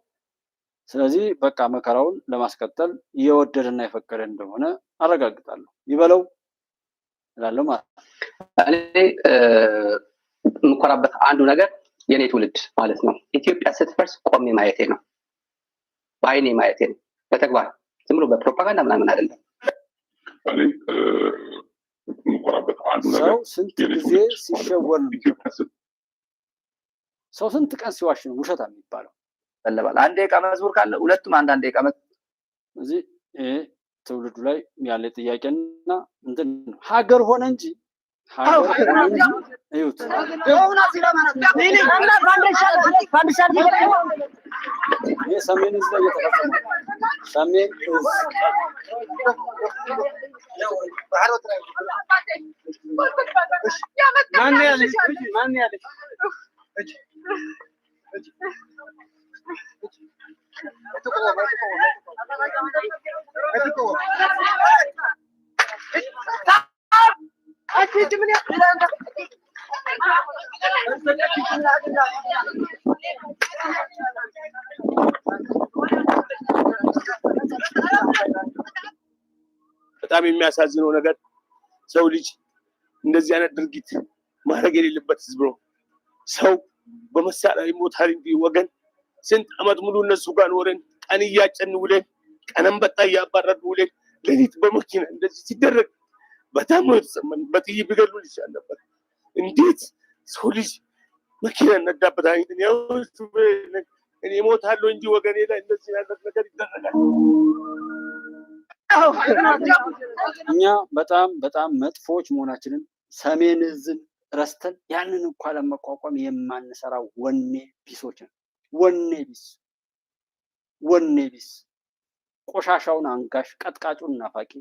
ስለዚህ በቃ መከራውን ለማስቀጠል እየወደደና የፈቀደ እንደሆነ አረጋግጣለሁ ይበለው እላለሁ ማለት እኔ የምኮራበት አንዱ ነገር የኔ ትውልድ ማለት ነው ኢትዮጵያ ስትፈርስ ቆሜ ማየቴ ነው በአይኔ ማየቴ ነው በተግባር ዝም ብሎ በፕሮፓጋንዳ ምናምን አይደለም የምኮራበት አንዱ ነገር ሰው ስንት ጊዜ ሲሸወር ነው ሰው ስንት ቀን ሲዋሽ ነው ውሸት የሚባለው? በለባል አንድ ደቂቃ መዝሙር ካለ ሁለቱም አንዳንድ ደቂቃ እዚህ ትውልዱ ላይ ያለ ጥያቄና እንትን ሀገር ሆነ እንጂ እዩት የሰሜን ዕዝ ላይ የተፈጸመ ሰሜን ዕዝ ማን ያለሽ በጣም የሚያሳዝነው ነገር ሰው ልጅ እንደዚህ አይነት ድርጊት ማድረግ የሌለበት ህዝብ ነው። ሰው በመሳሪያ ይሞታል እንጂ ወገን ስንት አመት ሙሉ እነሱ ጋር ኖረን ቀን እያጨን ውለን ቀንም በጣ እያባረርን ውለን ሌሊት በመኪና እንደዚህ ሲደረግ በጣም ነው የተሰማን። በጥይት ቢገሉ ይሻል ነበር። እንዴት ሰው ልጅ መኪና ነዳበት አይደል? ያው እኔ ሞታለሁ እንጂ ወገኔ ላይ እንደዚህ አይነት ነገር ይደረጋል። እኛ በጣም መጥፎች መሆናችንን ሰሜን ዕዝን ረስተን ያንን እንኳን ለመቋቋም የማንሰራ ወኔ ቢሶች ነን። ወኔ ቢስ ቆሻሻውን አንጋሽ ቀጥቃጩን ናፋቂ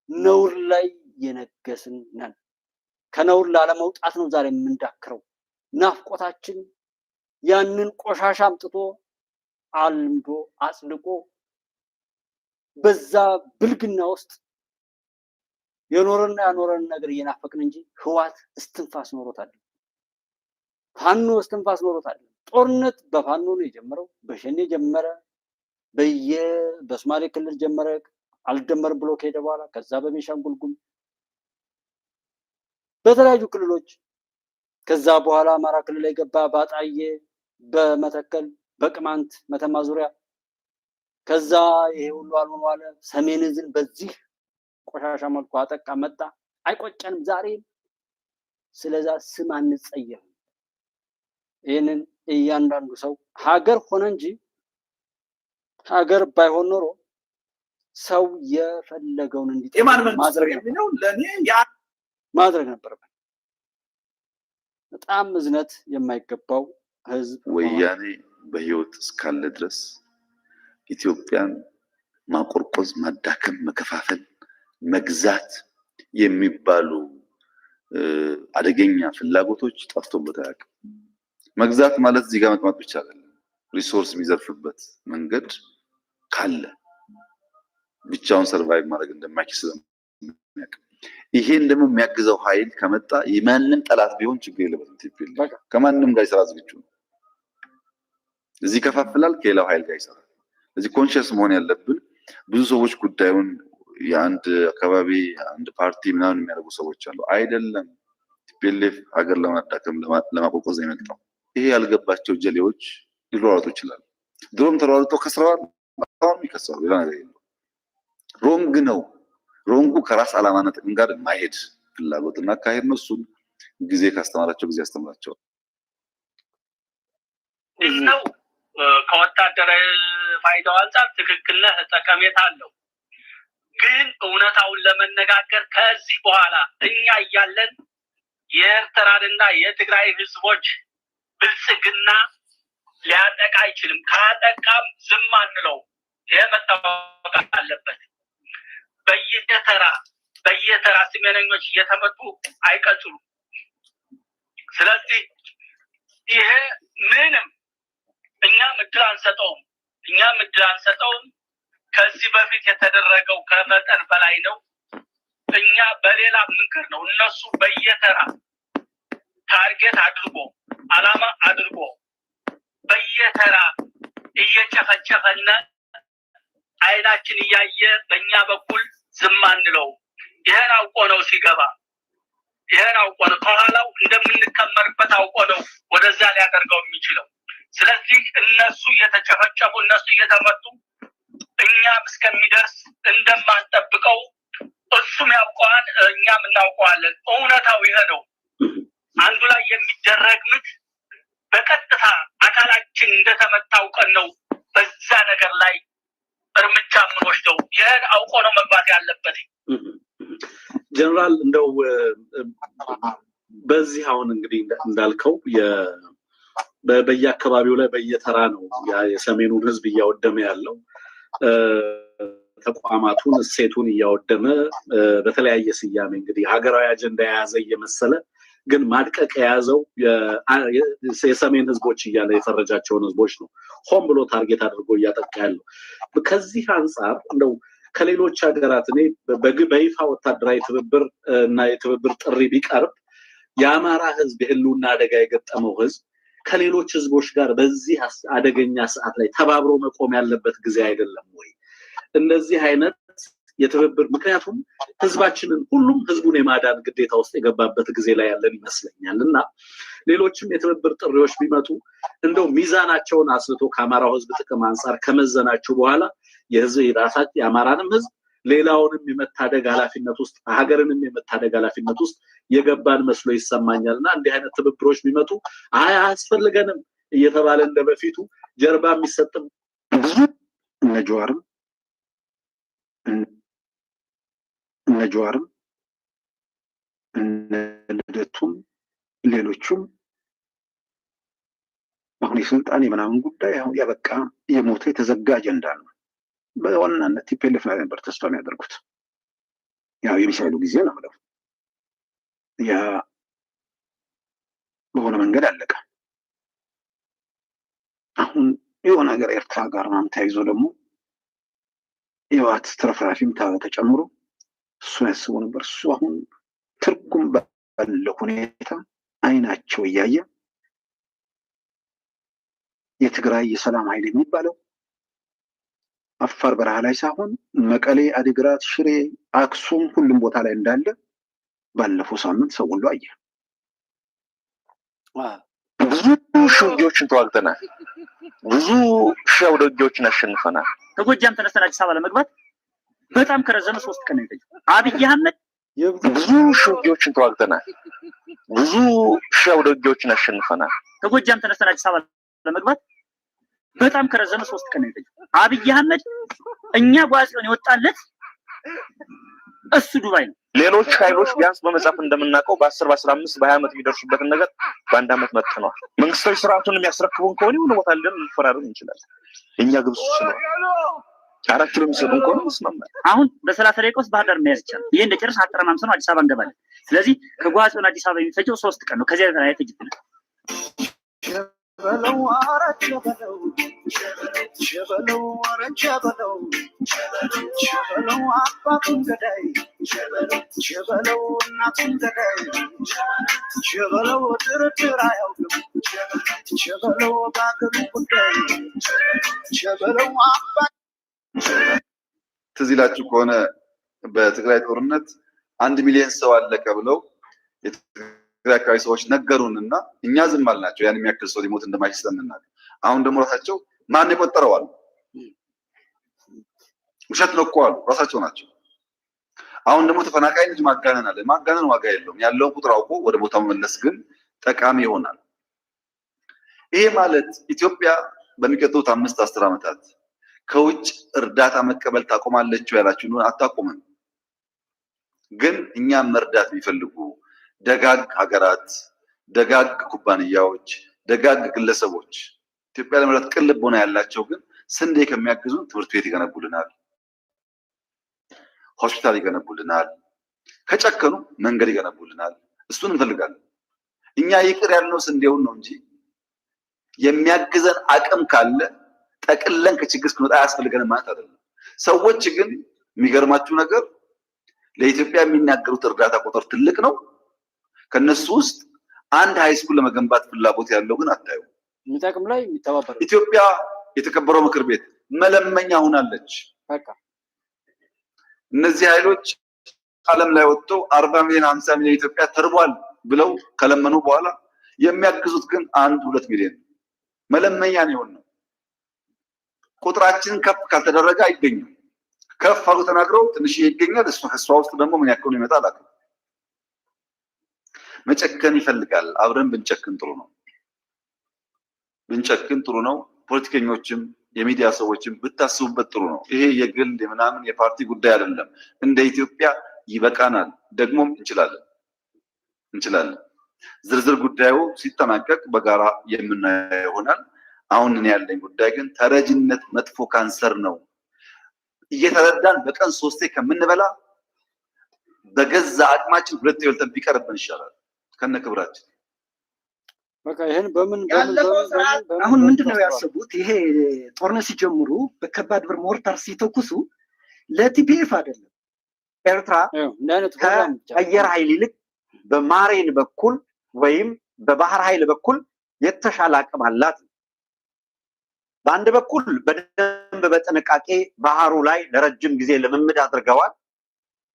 ነውር ላይ የነገስን ነን። ከነውር ላለመውጣት ነው ዛሬ የምንዳክረው። ናፍቆታችን ያንን ቆሻሻ አምጥቶ አልምዶ አጽድቆ በዛ ብልግና ውስጥ የኖረና ያኖረን ነገር እየናፈቅን እንጂ ህዋት እስትንፋስ ኖሮታል። ፋኖ እስትንፋስ ኖሮታል። ጦርነት በፋኖ ነው የጀመረው። በሸኔ ጀመረ፣ በሶማሌ ክልል ጀመረ፣ አልደመርም ብሎ ከሄደ በኋላ ከዛ በቤኒሻንጉል ጉሙዝ በተለያዩ ክልሎች ከዛ በኋላ አማራ ክልል ላይ ገባ፣ ባጣዬ፣ በመተከል፣ በቅማንት መተማ ዙሪያ ከዛ ይሄ ሁሉ አልሆነ ዋለ። ሰሜን ዕዝን በዚህ ቆሻሻ መልኩ አጠቃ መጣ። አይቆጨንም ዛሬ ስለዛ ስም አንጸየፍ። ይህንን እያንዳንዱ ሰው ሀገር ሆነ እንጂ ሀገር ባይሆን ኖሮ ሰው የፈለገውን ማድረግ ነበረበት። በጣም እዝነት የማይገባው ህዝብ ወያኔ በህይወት እስካለ ድረስ ኢትዮጵያን ማቆርቆዝ፣ ማዳከም፣ መከፋፈል፣ መግዛት የሚባሉ አደገኛ ፍላጎቶች ጠፍቶበት አያውቅም። መግዛት ማለት እዚህ ጋር መቀመጥ ብቻ አይደለም። ሪሶርስ የሚዘርፍበት መንገድ ካለ ብቻውን ሰርቫይቭ ማድረግ እንደማይችል ስለሚያውቅ ይሄን ደግሞ የሚያግዘው ኃይል ከመጣ የማንም ጠላት ቢሆን ችግር የለበትም። ኢትዮጵያ ከማንም ጋር ይሰራ ዝግጁ ነው። እዚህ ከፋፍላል፣ ከሌላው ኃይል ጋር ይሰራል። እዚህ ኮንሽስ መሆን ያለብን ብዙ ሰዎች ጉዳዩን የአንድ አካባቢ አንድ ፓርቲ ምናምን የሚያደርጉ ሰዎች አሉ። አይደለም። ቲፒኤልኤፍ ሀገር ለማዳከም ለማቆቆዝ የመጣው ይሄ ያልገባቸው ጀሌዎች ሊሯሯጡ ይችላሉ። ድሮም ተሯሩጠው ከስረዋል። አሁን ይከሳሉ። ሌላ ነገር የለም። ሮንግ ነው። ሮንጉ ከራስ ዓላማና ጥቅም ጋር የማይሄድ ፍላጎትና አካሄድ ነው። እሱን ጊዜ ካስተማራቸው ጊዜ ያስተምራቸዋል። ነው ከወታደራዊ ፋይዳው አንጻር ትክክል ነህ፣ ጠቀሜታ አለው። ግን እውነታውን ለመነጋገር ከዚህ በኋላ እኛ እያለን የኤርትራንና የትግራይ ህዝቦች ብልጽግና ሊያጠቃ አይችልም። ካጠቃም ዝም አንለው። ይሄ መታወቅ አለበት። በየተራ ስሜነኞች እየተመጡ አይቀጥሉም። ስለዚህ ይሄ ምንም እኛም እድል አንሰጠውም። ከዚህ በፊት የተደረገው ከመጠን በላይ ነው። እኛ በሌላ መንገድ ነው። እነሱ በየተራ ታርጌት አድርጎ አላማ አድርጎ በየተራ እየጨፈጨፈና አይናችን እያየ በእኛ በኩል ዝም አንለው። ይሄን አውቆ ነው ሲገባ፣ ይሄን አውቆ ነው ከኋላው እንደምንከመርበት አውቆ ነው ወደዛ ሊያደርገው የሚችለው። ስለዚህ እነሱ እየተጨፈጨፉ እነሱ እየተመቱ እኛም እስከሚደርስ እንደማንጠብቀው እሱም ያውቀዋል፣ እኛም እናውቀዋለን። እውነታው ይሄ ነው። አንዱ ላይ የሚደረግ ምት በቀጥታ አካላችን እንደተመታው ቀን ነው በዛ ነገር ላይ እርምጃ የምንወስደው። ይህን አውቆ ነው መግባት ያለበት። ጀነራል እንደው በዚህ አሁን እንግዲህ እንዳልከው በየአካባቢው ላይ በየተራ ነው የሰሜኑን ህዝብ እያወደመ ያለው ተቋማቱን እሴቱን እያወደመ በተለያየ ስያሜ እንግዲህ ሀገራዊ አጀንዳ የያዘ እየመሰለ ግን ማድቀቅ የያዘው የሰሜን ህዝቦች እያለ የፈረጃቸውን ህዝቦች ነው ሆን ብሎ ታርጌት አድርጎ እያጠቃ ያለው። ከዚህ አንጻር እንደው ከሌሎች ሀገራት እኔ በይፋ ወታደራዊ ትብብር እና የትብብር ጥሪ ቢቀርብ የአማራ ህዝብ የህልውና አደጋ የገጠመው ህዝብ ከሌሎች ህዝቦች ጋር በዚህ አደገኛ ሰዓት ላይ ተባብሮ መቆም ያለበት ጊዜ አይደለም ወይ? እንደዚህ አይነት የትብብር ምክንያቱም ህዝባችንን ሁሉም ህዝቡን የማዳን ግዴታ ውስጥ የገባበት ጊዜ ላይ ያለን ይመስለኛል እና ሌሎችም የትብብር ጥሪዎች ቢመጡ እንደው ሚዛናቸውን አስልቶ ከአማራው ህዝብ ጥቅም አንጻር ከመዘናችሁ በኋላ የህዝብ የራሳት የአማራንም ህዝብ ሌላውንም የመታደግ ኃላፊነት ውስጥ ሀገርንም የመታደግ ኃላፊነት ውስጥ የገባን መስሎ ይሰማኛልና እንዲህ አይነት ትብብሮች ቢመጡ አያስፈልገንም እየተባለ እንደበፊቱ ጀርባ የሚሰጥም ብዙ ነጆርም ልደቱም ሌሎቹም አሁን የስልጣን የምናምን ጉዳይ አሁን ያበቃ የሞተ የተዘጋ አጀንዳ ነው። በዋናነት ቲፒኤልኤፍ ላይ ነበር ተስፋ የሚያደርጉት። ያው የሚሳይሉ ጊዜ ነው ማለት ያ በሆነ መንገድ አለቀ። አሁን የሆነ ነገር ኤርትራ ጋር ምናምን ተያይዞ ደግሞ የዋት ትርፍራፊም ተጨምሮ እሱን ያስቡ ነበር። እሱ አሁን ትርጉም ባለው ሁኔታ አይናቸው እያየ የትግራይ የሰላም ኃይል የሚባለው አፋር በረሃ ላይ ሳይሆን መቀሌ፣ አዲግራት፣ ሽሬ፣ አክሱም ሁሉም ቦታ ላይ እንዳለ ባለፈው ሳምንት ሰው ሁሉ አየ። ብዙ ሺዎችን ተዋግተናል። ብዙ ሺህ አውደ ውጊያዎችን አሸንፈናል። ከጎጃም ተነስተን አዲስ አበባ ለመግባት በጣም ከረዘመ 3 ቀን ነው። አብይ አህመድ ብዙ ሺህ ውጊያዎችን ተዋግተናል። ብዙ ሺህ አውደ ውጊያዎችን አሸንፈናል። ከጎጃም ተነስተን አዲስ አበባ ለመግባት በጣም ከረዘመ 3 ቀን ነው። አብይ አህመድ እኛ ጓዝዮን የወጣለት እሱ ዱባይ ነው። ሌሎች ኃይሎች ቢያንስ በመጻፍ እንደምናውቀው በ10 በ15 በ20 ዓመት የሚደርሱበትን ነገር በአንድ ዓመት መጥተናል። መንግስታዊ ስርዓቱን የሚያስረክቡን ከሆነ ሁሉ ቦታ ላይ ልንፈራረም እንችላለን። እኛ ግብጽ ስለሆነ 4 ኪሎ የሚሰጡን ከሆነ መስማማት አሁን በ30 ደቂቃ ውስጥ ባህር ዳር መያዝ ይቻላል። ይሄ እንደጨረስ አጠራማምሰን አዲስ አበባ እንገባለን። ስለዚህ ከጓዝዮን አዲስ አበባ የሚፈጀው 3 ቀን ነው። ከዚያ በላይ አይፈጅም። ሸበለው አረቸ በለው ሸበለው አረቸ በለው ሸበለው አባቱን ገዳይ ሸበለው እናቱን ገዳይ ሸበለው ድርድር አያውቅም ሸበለው በአገሩ ጉዳይ ሸበለው አባት ትዝ ይላችሁ ከሆነ በትግራይ ጦርነት 1 ሚሊዮን ሰው አለቀ ብለው የትግራይ አካባቢ ሰዎች ነገሩንና እኛ ዝም አልናቸው። ያን የሚያክል ሰው ሊሞት እንደማይችል ስለምናውቅ አሁን ደግሞ ራሳቸው ማን የቆጠረው አሉ። ውሸት ነው እኮ አሉ ራሳቸው ናቸው። አሁን ደግሞ ተፈናቃይ ልጅ ማጋነን አለ። ማጋነን ዋጋ የለውም። ያለውን ቁጥር አውቆ ወደ ቦታው መመለስ ግን ጠቃሚ ይሆናል። ይሄ ማለት ኢትዮጵያ በሚቀጥሉት 5-10 ዓመታት ከውጭ እርዳታ መቀበል ታቆማለች ያላችሁ ነው። አታቆምም። ግን እኛም መርዳት የሚፈልጉ ደጋግ ሀገራት፣ ደጋግ ኩባንያዎች፣ ደጋግ ግለሰቦች ኢትዮጵያ ለመርዳት ቅልብ ሆነ ያላቸው ግን ስንዴ ከሚያግዙን ትምህርት ቤት ይገነቡልናል፣ ሆስፒታል ይገነቡልናል፣ ከጨከኑ መንገድ ይገነቡልናል። እሱን እንፈልጋለን። እኛ ይቅር ያልነው ስንዴውን ነው እንጂ የሚያግዘን አቅም ካለ ጠቅለን ከችግር እስክንወጣ አያስፈልገንም ማለት አይደለም። ሰዎች ግን የሚገርማችሁ ነገር ለኢትዮጵያ የሚናገሩት እርዳታ ቁጥር ትልቅ ነው። ከነሱ ውስጥ አንድ ሃይስኩል ለመገንባት ፍላጎት ያለው ግን አታዩ። የሚጠቅም ላይ የሚተባበር ኢትዮጵያ የተከበረው ምክር ቤት መለመኛ ሆናለች። በቃ እነዚህ ኃይሎች ዓለም ላይ ወጥተው 40 ሚሊዮን 50 ሚሊዮን ኢትዮጵያ ተርቧል ብለው ከለመኑ በኋላ የሚያግዙት ግን 1-2 ሚሊዮን መለመኛ ነው የሆነው። ቁጥራችን ከፍ ካልተደረገ አይገኝም። ከፍ አሉ ተናግረው ትንሽ ይገኛል። እሱ ውስጥ ደግሞ ምን ያክል ይመጣል አለ። መጨከን ይፈልጋል። አብረን ብንጨክን ጥሩ ነው። ብንጨክን ጥሩ ነው። ፖለቲከኞችም የሚዲያ ሰዎችም ብታስቡበት ጥሩ ነው። ይሄ የግል የምናምን የፓርቲ ጉዳይ አይደለም። እንደ ኢትዮጵያ ይበቃናል፣ ደግሞም እንችላለን። ዝርዝር ጉዳዩ ሲጠናቀቅ በጋራ የምናየው ይሆናል። አሁን እኔ ያለኝ ጉዳይ ግን ተረጅነት መጥፎ ካንሰር ነው። እየተረዳን በቀን 3 ከምንበላ በገዛ አቅማችን 2 በልተን ቢቀርብን ይሻላል ከነ ክብራችን። በቃ ይሄን በምን አሁን ምንድነው ያሰቡት? ይሄ ጦርነት ሲጀምሩ በከባድ ብር ሞርታር ሲተኩሱ ለቲፒኤፍ አይደለም። ኤርትራ ከአየር ኃይል ይልቅ በማሬን በኩል ወይም በባህር ኃይል በኩል የተሻለ አቅም አላት። በአንድ በኩል በደንብ በጥንቃቄ ባህሩ ላይ ለረጅም ጊዜ ልምምድ አድርገዋል።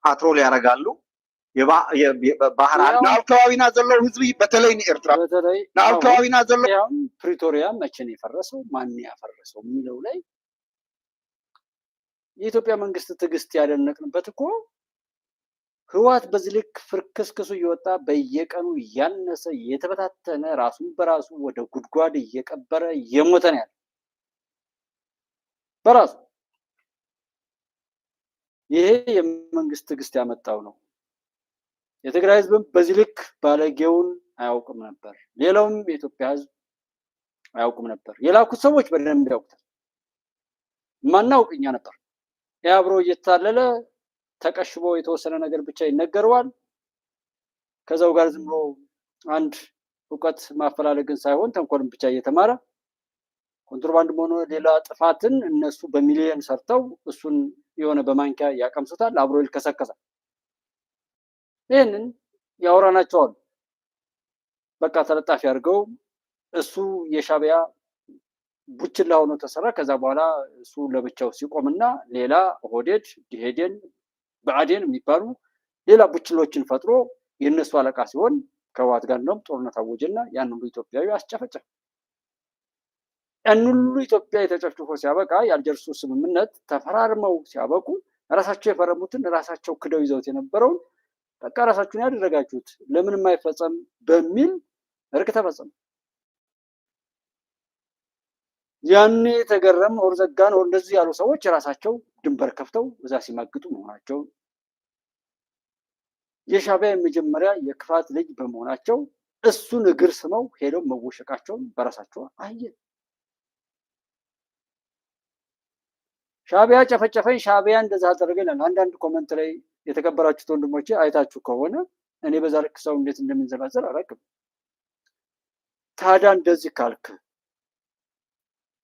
ፓትሮል ያደርጋሉ። ባህር ናብከባቢና ዘለው ህዝቢ በተለይ ኤርትራ ናብከባቢና ዘለው ፕሪቶሪያ መቼ ነው የፈረሰው? ማን ያፈረሰው የሚለው ላይ የኢትዮጵያ መንግስት ትዕግስት ያደነቅንበት እኮ ህወሓት በዚህ ልክ ፍርክስክሱ እየወጣ በየቀኑ እያነሰ እየተበታተነ ራሱን በራሱ ወደ ጉድጓድ እየቀበረ እየሞተ ነው ያለ በራሱ። ይሄ የመንግስት ትዕግስት ያመጣው ነው። የትግራይ ህዝብም በዚህ ልክ ባለጌውን አያውቅም ነበር። ሌላውም የኢትዮጵያ ህዝብ አያውቅም ነበር። የላኩት ሰዎች በደንብ ያውቁታል። ማናውቅ እኛ ነበር። አብሮ እየታለለ ተቀሽቦ የተወሰነ ነገር ብቻ ይነገረዋል። ከዛው ጋር ዝም ብሎ አንድ እውቀት ማፈላለግን ሳይሆን ተንኮልን ብቻ እየተማረ ኮንትሮባንድ ሆኖ ሌላ ጥፋትን እነሱ በሚሊዮን ሰርተው እሱን የሆነ በማንኪያ ያቀምሱታል። አብሮ ይልከሰከሳል። ይህንን ያወራናቸው አሉ። በቃ ተለጣፊ አድርገው እሱ የሻዕቢያ ቡችላ ሆኖ ተሰራ። ከዛ በኋላ እሱ ለብቻው ሲቆምና ሌላ ኦህዴድ፣ ደኢህዴን፣ ብአዴን የሚባሉ ሌላ ቡችሎችን ፈጥሮ የነሱ አለቃ ሲሆን ከህወሓት ጋር እንደውም ጦርነት አወጀና ያን ሁሉ ኢትዮጵያዊ አስጨፈጨፈ። ያን ሁሉ ኢትዮጵያ የተጨፍጭፎ ሲያበቃ የአልጀርሱ ስምምነት ተፈራርመው ሲያበቁ ራሳቸው የፈረሙትን ራሳቸው ክደው ይዘውት የነበረውን በቃ ራሳችሁን ያደረጋችሁት ለምን የማይፈጸም በሚል እርቅ ተፈጸመ። ያኔ ተገረም ወር ዘጋን ወር እንደዚህ ያሉ ሰዎች ራሳቸው ድንበር ከፍተው እዛ ሲማግጡ መሆናቸው የሻዕቢያ የመጀመሪያ የክፋት ልጅ በመሆናቸው እሱን እግር ስመው ሄደው መወሸቃቸውን በራሳቸው አየ። ሻዕቢያ ጨፈጨፈኝ፣ ሻዕቢያ እንደዛ አደረገኝ። አንዳንድ ኮመንት ላይ የተከበራችሁት ወንድሞቼ አይታችሁ ከሆነ እኔ በዛ ልክ ሰው እንዴት እንደሚንዘላዘል አላውቅም። ታዲያ እንደዚህ ካልክ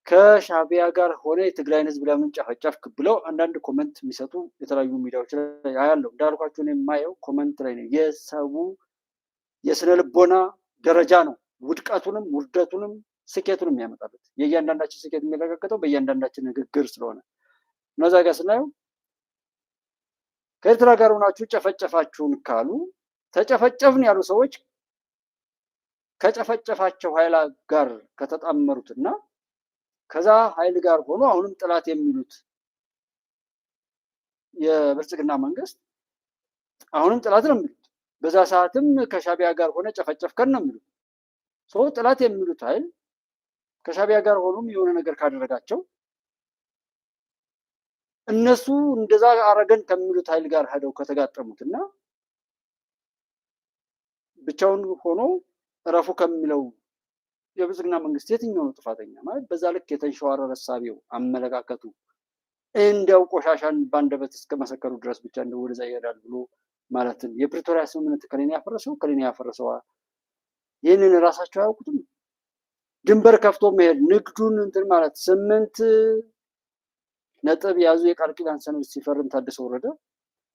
ከሻዕቢያ ጋር ሆነ የትግራይን ህዝብ ለምን ጨፈጨፍክ ብለው አንዳንድ ኮመንት የሚሰጡ የተለያዩ ሚዲያዎች ላይ አያለው። እንዳልኳችሁ እኔ የማየው ኮመንት ላይ ነው። የሰው የስነ ልቦና ደረጃ ነው ውድቀቱንም ውርደቱንም ስኬቱንም የሚያመጣበት። የእያንዳንዳችን ስኬት የሚረጋገጠው በእያንዳንዳችን ንግግር ስለሆነ እነዛ ጋር ስናየው ከኤርትራ ጋር ሆናችሁ ጨፈጨፋችሁን ካሉ ተጨፈጨፍን ያሉ ሰዎች ከጨፈጨፋቸው ኃይል ጋር ከተጣመሩትና ከዛ ኃይል ጋር ሆኖ አሁንም ጥላት የሚሉት የብልጽግና መንግስት አሁንም ጥላት ነው የሚሉት። በዛ ሰዓትም ከሻዕቢያ ጋር ሆነ ጨፈጨፍከን ነው የሚሉት። ሰው ጥላት የሚሉት ኃይል ከሻዕቢያ ጋር ሆኖም የሆነ ነገር ካደረጋቸው እነሱ እንደዛ አረገን ከሚሉት ኃይል ጋር ሄደው ከተጋጠሙትና ብቻውን ሆኖ እረፉ ከሚለው የብልጽግና መንግስት የትኛው ነው ጥፋተኛ? ማለት በዛ ልክ የተንሸዋረረ እሳቤው አመለካከቱ እንደው ቆሻሻን ባንደበት እስከ መሰከሩ ድረስ ብቻ እንደው ወደዛ ይሄዳል ብሎ ማለትን የፕሪቶሪያ ስምምነት ከሌላ ያፈረሰው ይህንን ራሳቸው አያውቁትም። ድንበር ከፍቶ መሄድ ንግዱን እንትን ማለት 8 ነጥብ ያዙ የቃል ኪዳን ሰነድ ሲፈርም ታደሰ ወረደ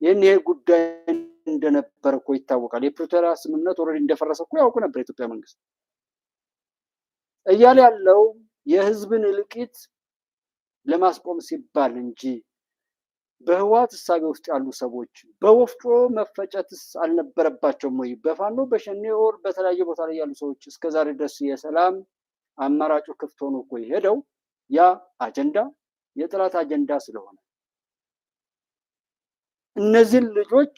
ይሄ ጉዳይ እንደነበረ እኮ ይታወቃል። የፕሪቶሪያ ስምምነት ኦልሬዲ እንደፈረሰ እኮ ያውቁ ነበር የኢትዮጵያ መንግስት። እያለ ያለው የህዝብን እልቂት ለማስቆም ሲባል እንጂ በህወሓት እሳቤ ውስጥ ያሉ ሰዎች በወፍጮ መፈጨትስ አልነበረባቸውም ወይ? በፋኖ በሸኔ ወር በተለያየ ቦታ ላይ ያሉ ሰዎች እስከዛሬ ድረስ የሰላም አማራጩ ክፍት ሆኖ እኮ ሄደው ያ አጀንዳ የጥላት አጀንዳ ስለሆነ እነዚህን ልጆች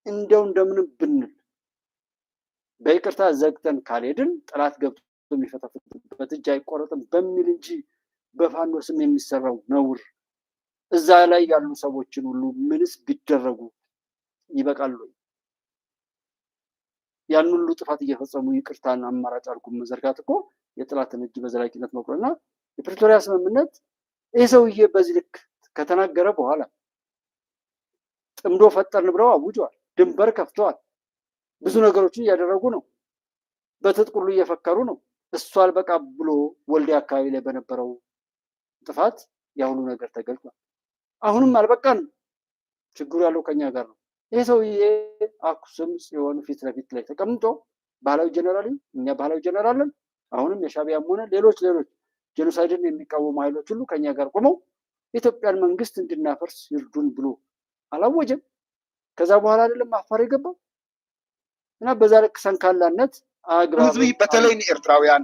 እንደምንም ብንል በይቅርታ ዘግተን ካልሄድን ጥላት ገብቶ የሚፈታበት እጅ አይቆረጥም በሚል እንጂ በፋኖ ስም የሚሰራው ነውር እዛ ላይ ያሉ ሰዎችን ሁሉ ምንስ ቢደረጉ ይበቃሉ? ያን ሁሉ ጥፋት እየፈጸሙ ይቅርታን አማራጭ አድርጎ መዘርጋት እኮ የጥላትን እጅ በዘላቂነት መቁረጥና የፕሪቶሪያ ስምምነት ይህ ሰውዬ በዚህ ልክ ከተናገረ በኋላ ጥምዶ ፈጠርን ብለው አውጀዋል። ድንበር ከፍተዋል። ብዙ ነገሮችን እያደረጉ ነው። በትጥቅ ሁሉ እየፈከሩ ነው። እሱ አልበቃ ብሎ ወልዲያ አካባቢ ላይ በነበረው ጥፋት ያ ሁሉ ነገር ተገልጿል። አሁንም አልበቃንም። ችግሩ ያለው ከኛ ጋር ነው። ይህ ሰውዬ አክሱም ጽዮን ፊት ለፊት ላይ ተቀምጦ ባህላዊ ጀነራል እኛ ባህላዊ ጀነራልን አሁንም የሻዕቢያም ሆነ ሌሎች ጄኖሳይድን የሚቃወሙ ኃይሎች ሁሉ ከኛ ጋር ቆመው የኢትዮጵያን መንግስት እንድናፈርስ ይርዱን ብሎ አላወጀም። ከዛ በኋላ አይደለም አፋር የገባው እና በዛ ልክ ሰንካላነት አግባብ ህዝቢ በተለይ ኤርትራውያን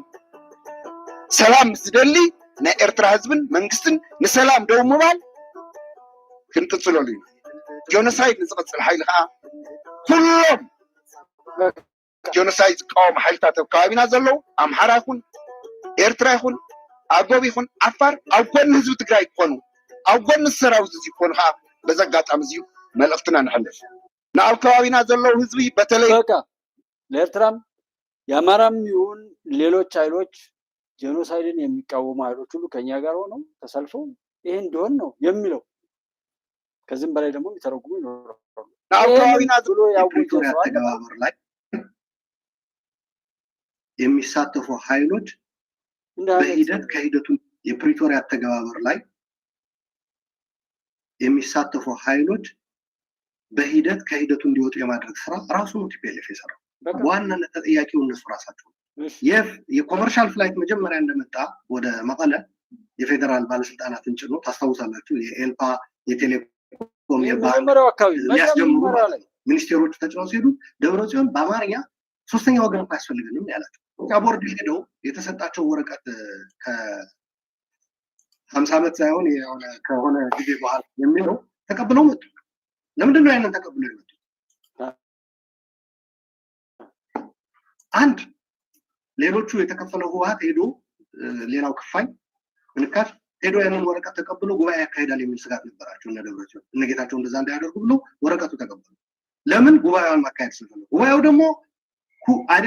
ሰላም ዝደሊ ናይ ኤርትራ ህዝብን መንግስትን ንሰላም ደው ምባል ክንቅፅለሉ እዩ። ጆኖሳይድ ንዝቅፅል ሓይሊ ከዓ ኩሎም ጆኖሳይድ ዝቃወሙ ሓይልታት ኣብ ከባቢና ዘለው ኣምሓራ ይኹን ኤርትራ ይኹን ኣጎብ ይኹን ዓፋር ኣብ ጎኒ ህዝቢ ትግራይ ክኾኑ ኣብ ጎኒ ሰራዊት እዚ ክኾኑ ከዓ በዚ ኣጋጣሚ እዚዩ መልእክትና ንሕልፍ ንኣብ ከባቢና ዘለው ህዝቢ በተለይ ለኤርትራም የአማራም ይሁን ሌሎች ኃይሎች ጄኖሳይድን የሚቃወሙ ኃይሎች ሁሉ ከኛ ጋር ሆነው ተሰልፈው ይሄ እንደሆነ ነው የሚለው። ከዚህም በላይ ደግሞ የሚተረጉሙ ይኖራሉ። አካባቢና ብሎ የፕሪቶሪያ አተገባበር ላይ የሚሳተፉ ኃይሎች በሂደት ከሂደቱ የፕሪቶሪያ አተገባበር ላይ የሚሳተፉ ኃይሎች በሂደት ከሂደቱ እንዲወጡ የማድረግ ስራ ራሱ ነው ቲፒኤልኤፍ የሰራው። በዋናነት ተጠያቂው እነሱ ራሳቸው። የኮመርሻል ፍላይት መጀመሪያ እንደመጣ ወደ መቀለ የፌዴራል ባለስልጣናትን ጭኖ ታስታውሳላችሁ። የኤልፓ የቴሌኮም የመጀመሪያው አካባቢ ሊያስጀምሩ ሚኒስቴሮቹ ተጭነው ሲሄዱ ደብረጽዮን በአማርኛ ሶስተኛ ወገን እኮ አያስፈልገንም ያላቸው። ቦርድ ሄደው የተሰጣቸው ወረቀት ከ50 ዓመት ሳይሆን ከሆነ ጊዜ በኋላ የሚለው ተቀብለው መጡ። ለምንድን ነው ያንን ተቀብለው የመጡት? አንድ ሌሎቹ የተከፈለው ህወሓት ሄዶ ሌላው ክፋኝ ምንካት ሄዶ ያንን ወረቀት ተቀብሎ ጉባኤ ያካሄዳል የሚል ስጋት ነበራቸው። እነ ደብረጽዮን እነ ጌታቸው እንደዛ እንዳያደርጉ ብሎ ወረቀቱ ተቀበሉ። ለምን? ጉባኤውን ማካሄድ ስለፈለጉ። ጉባኤው ደግሞ አይደለም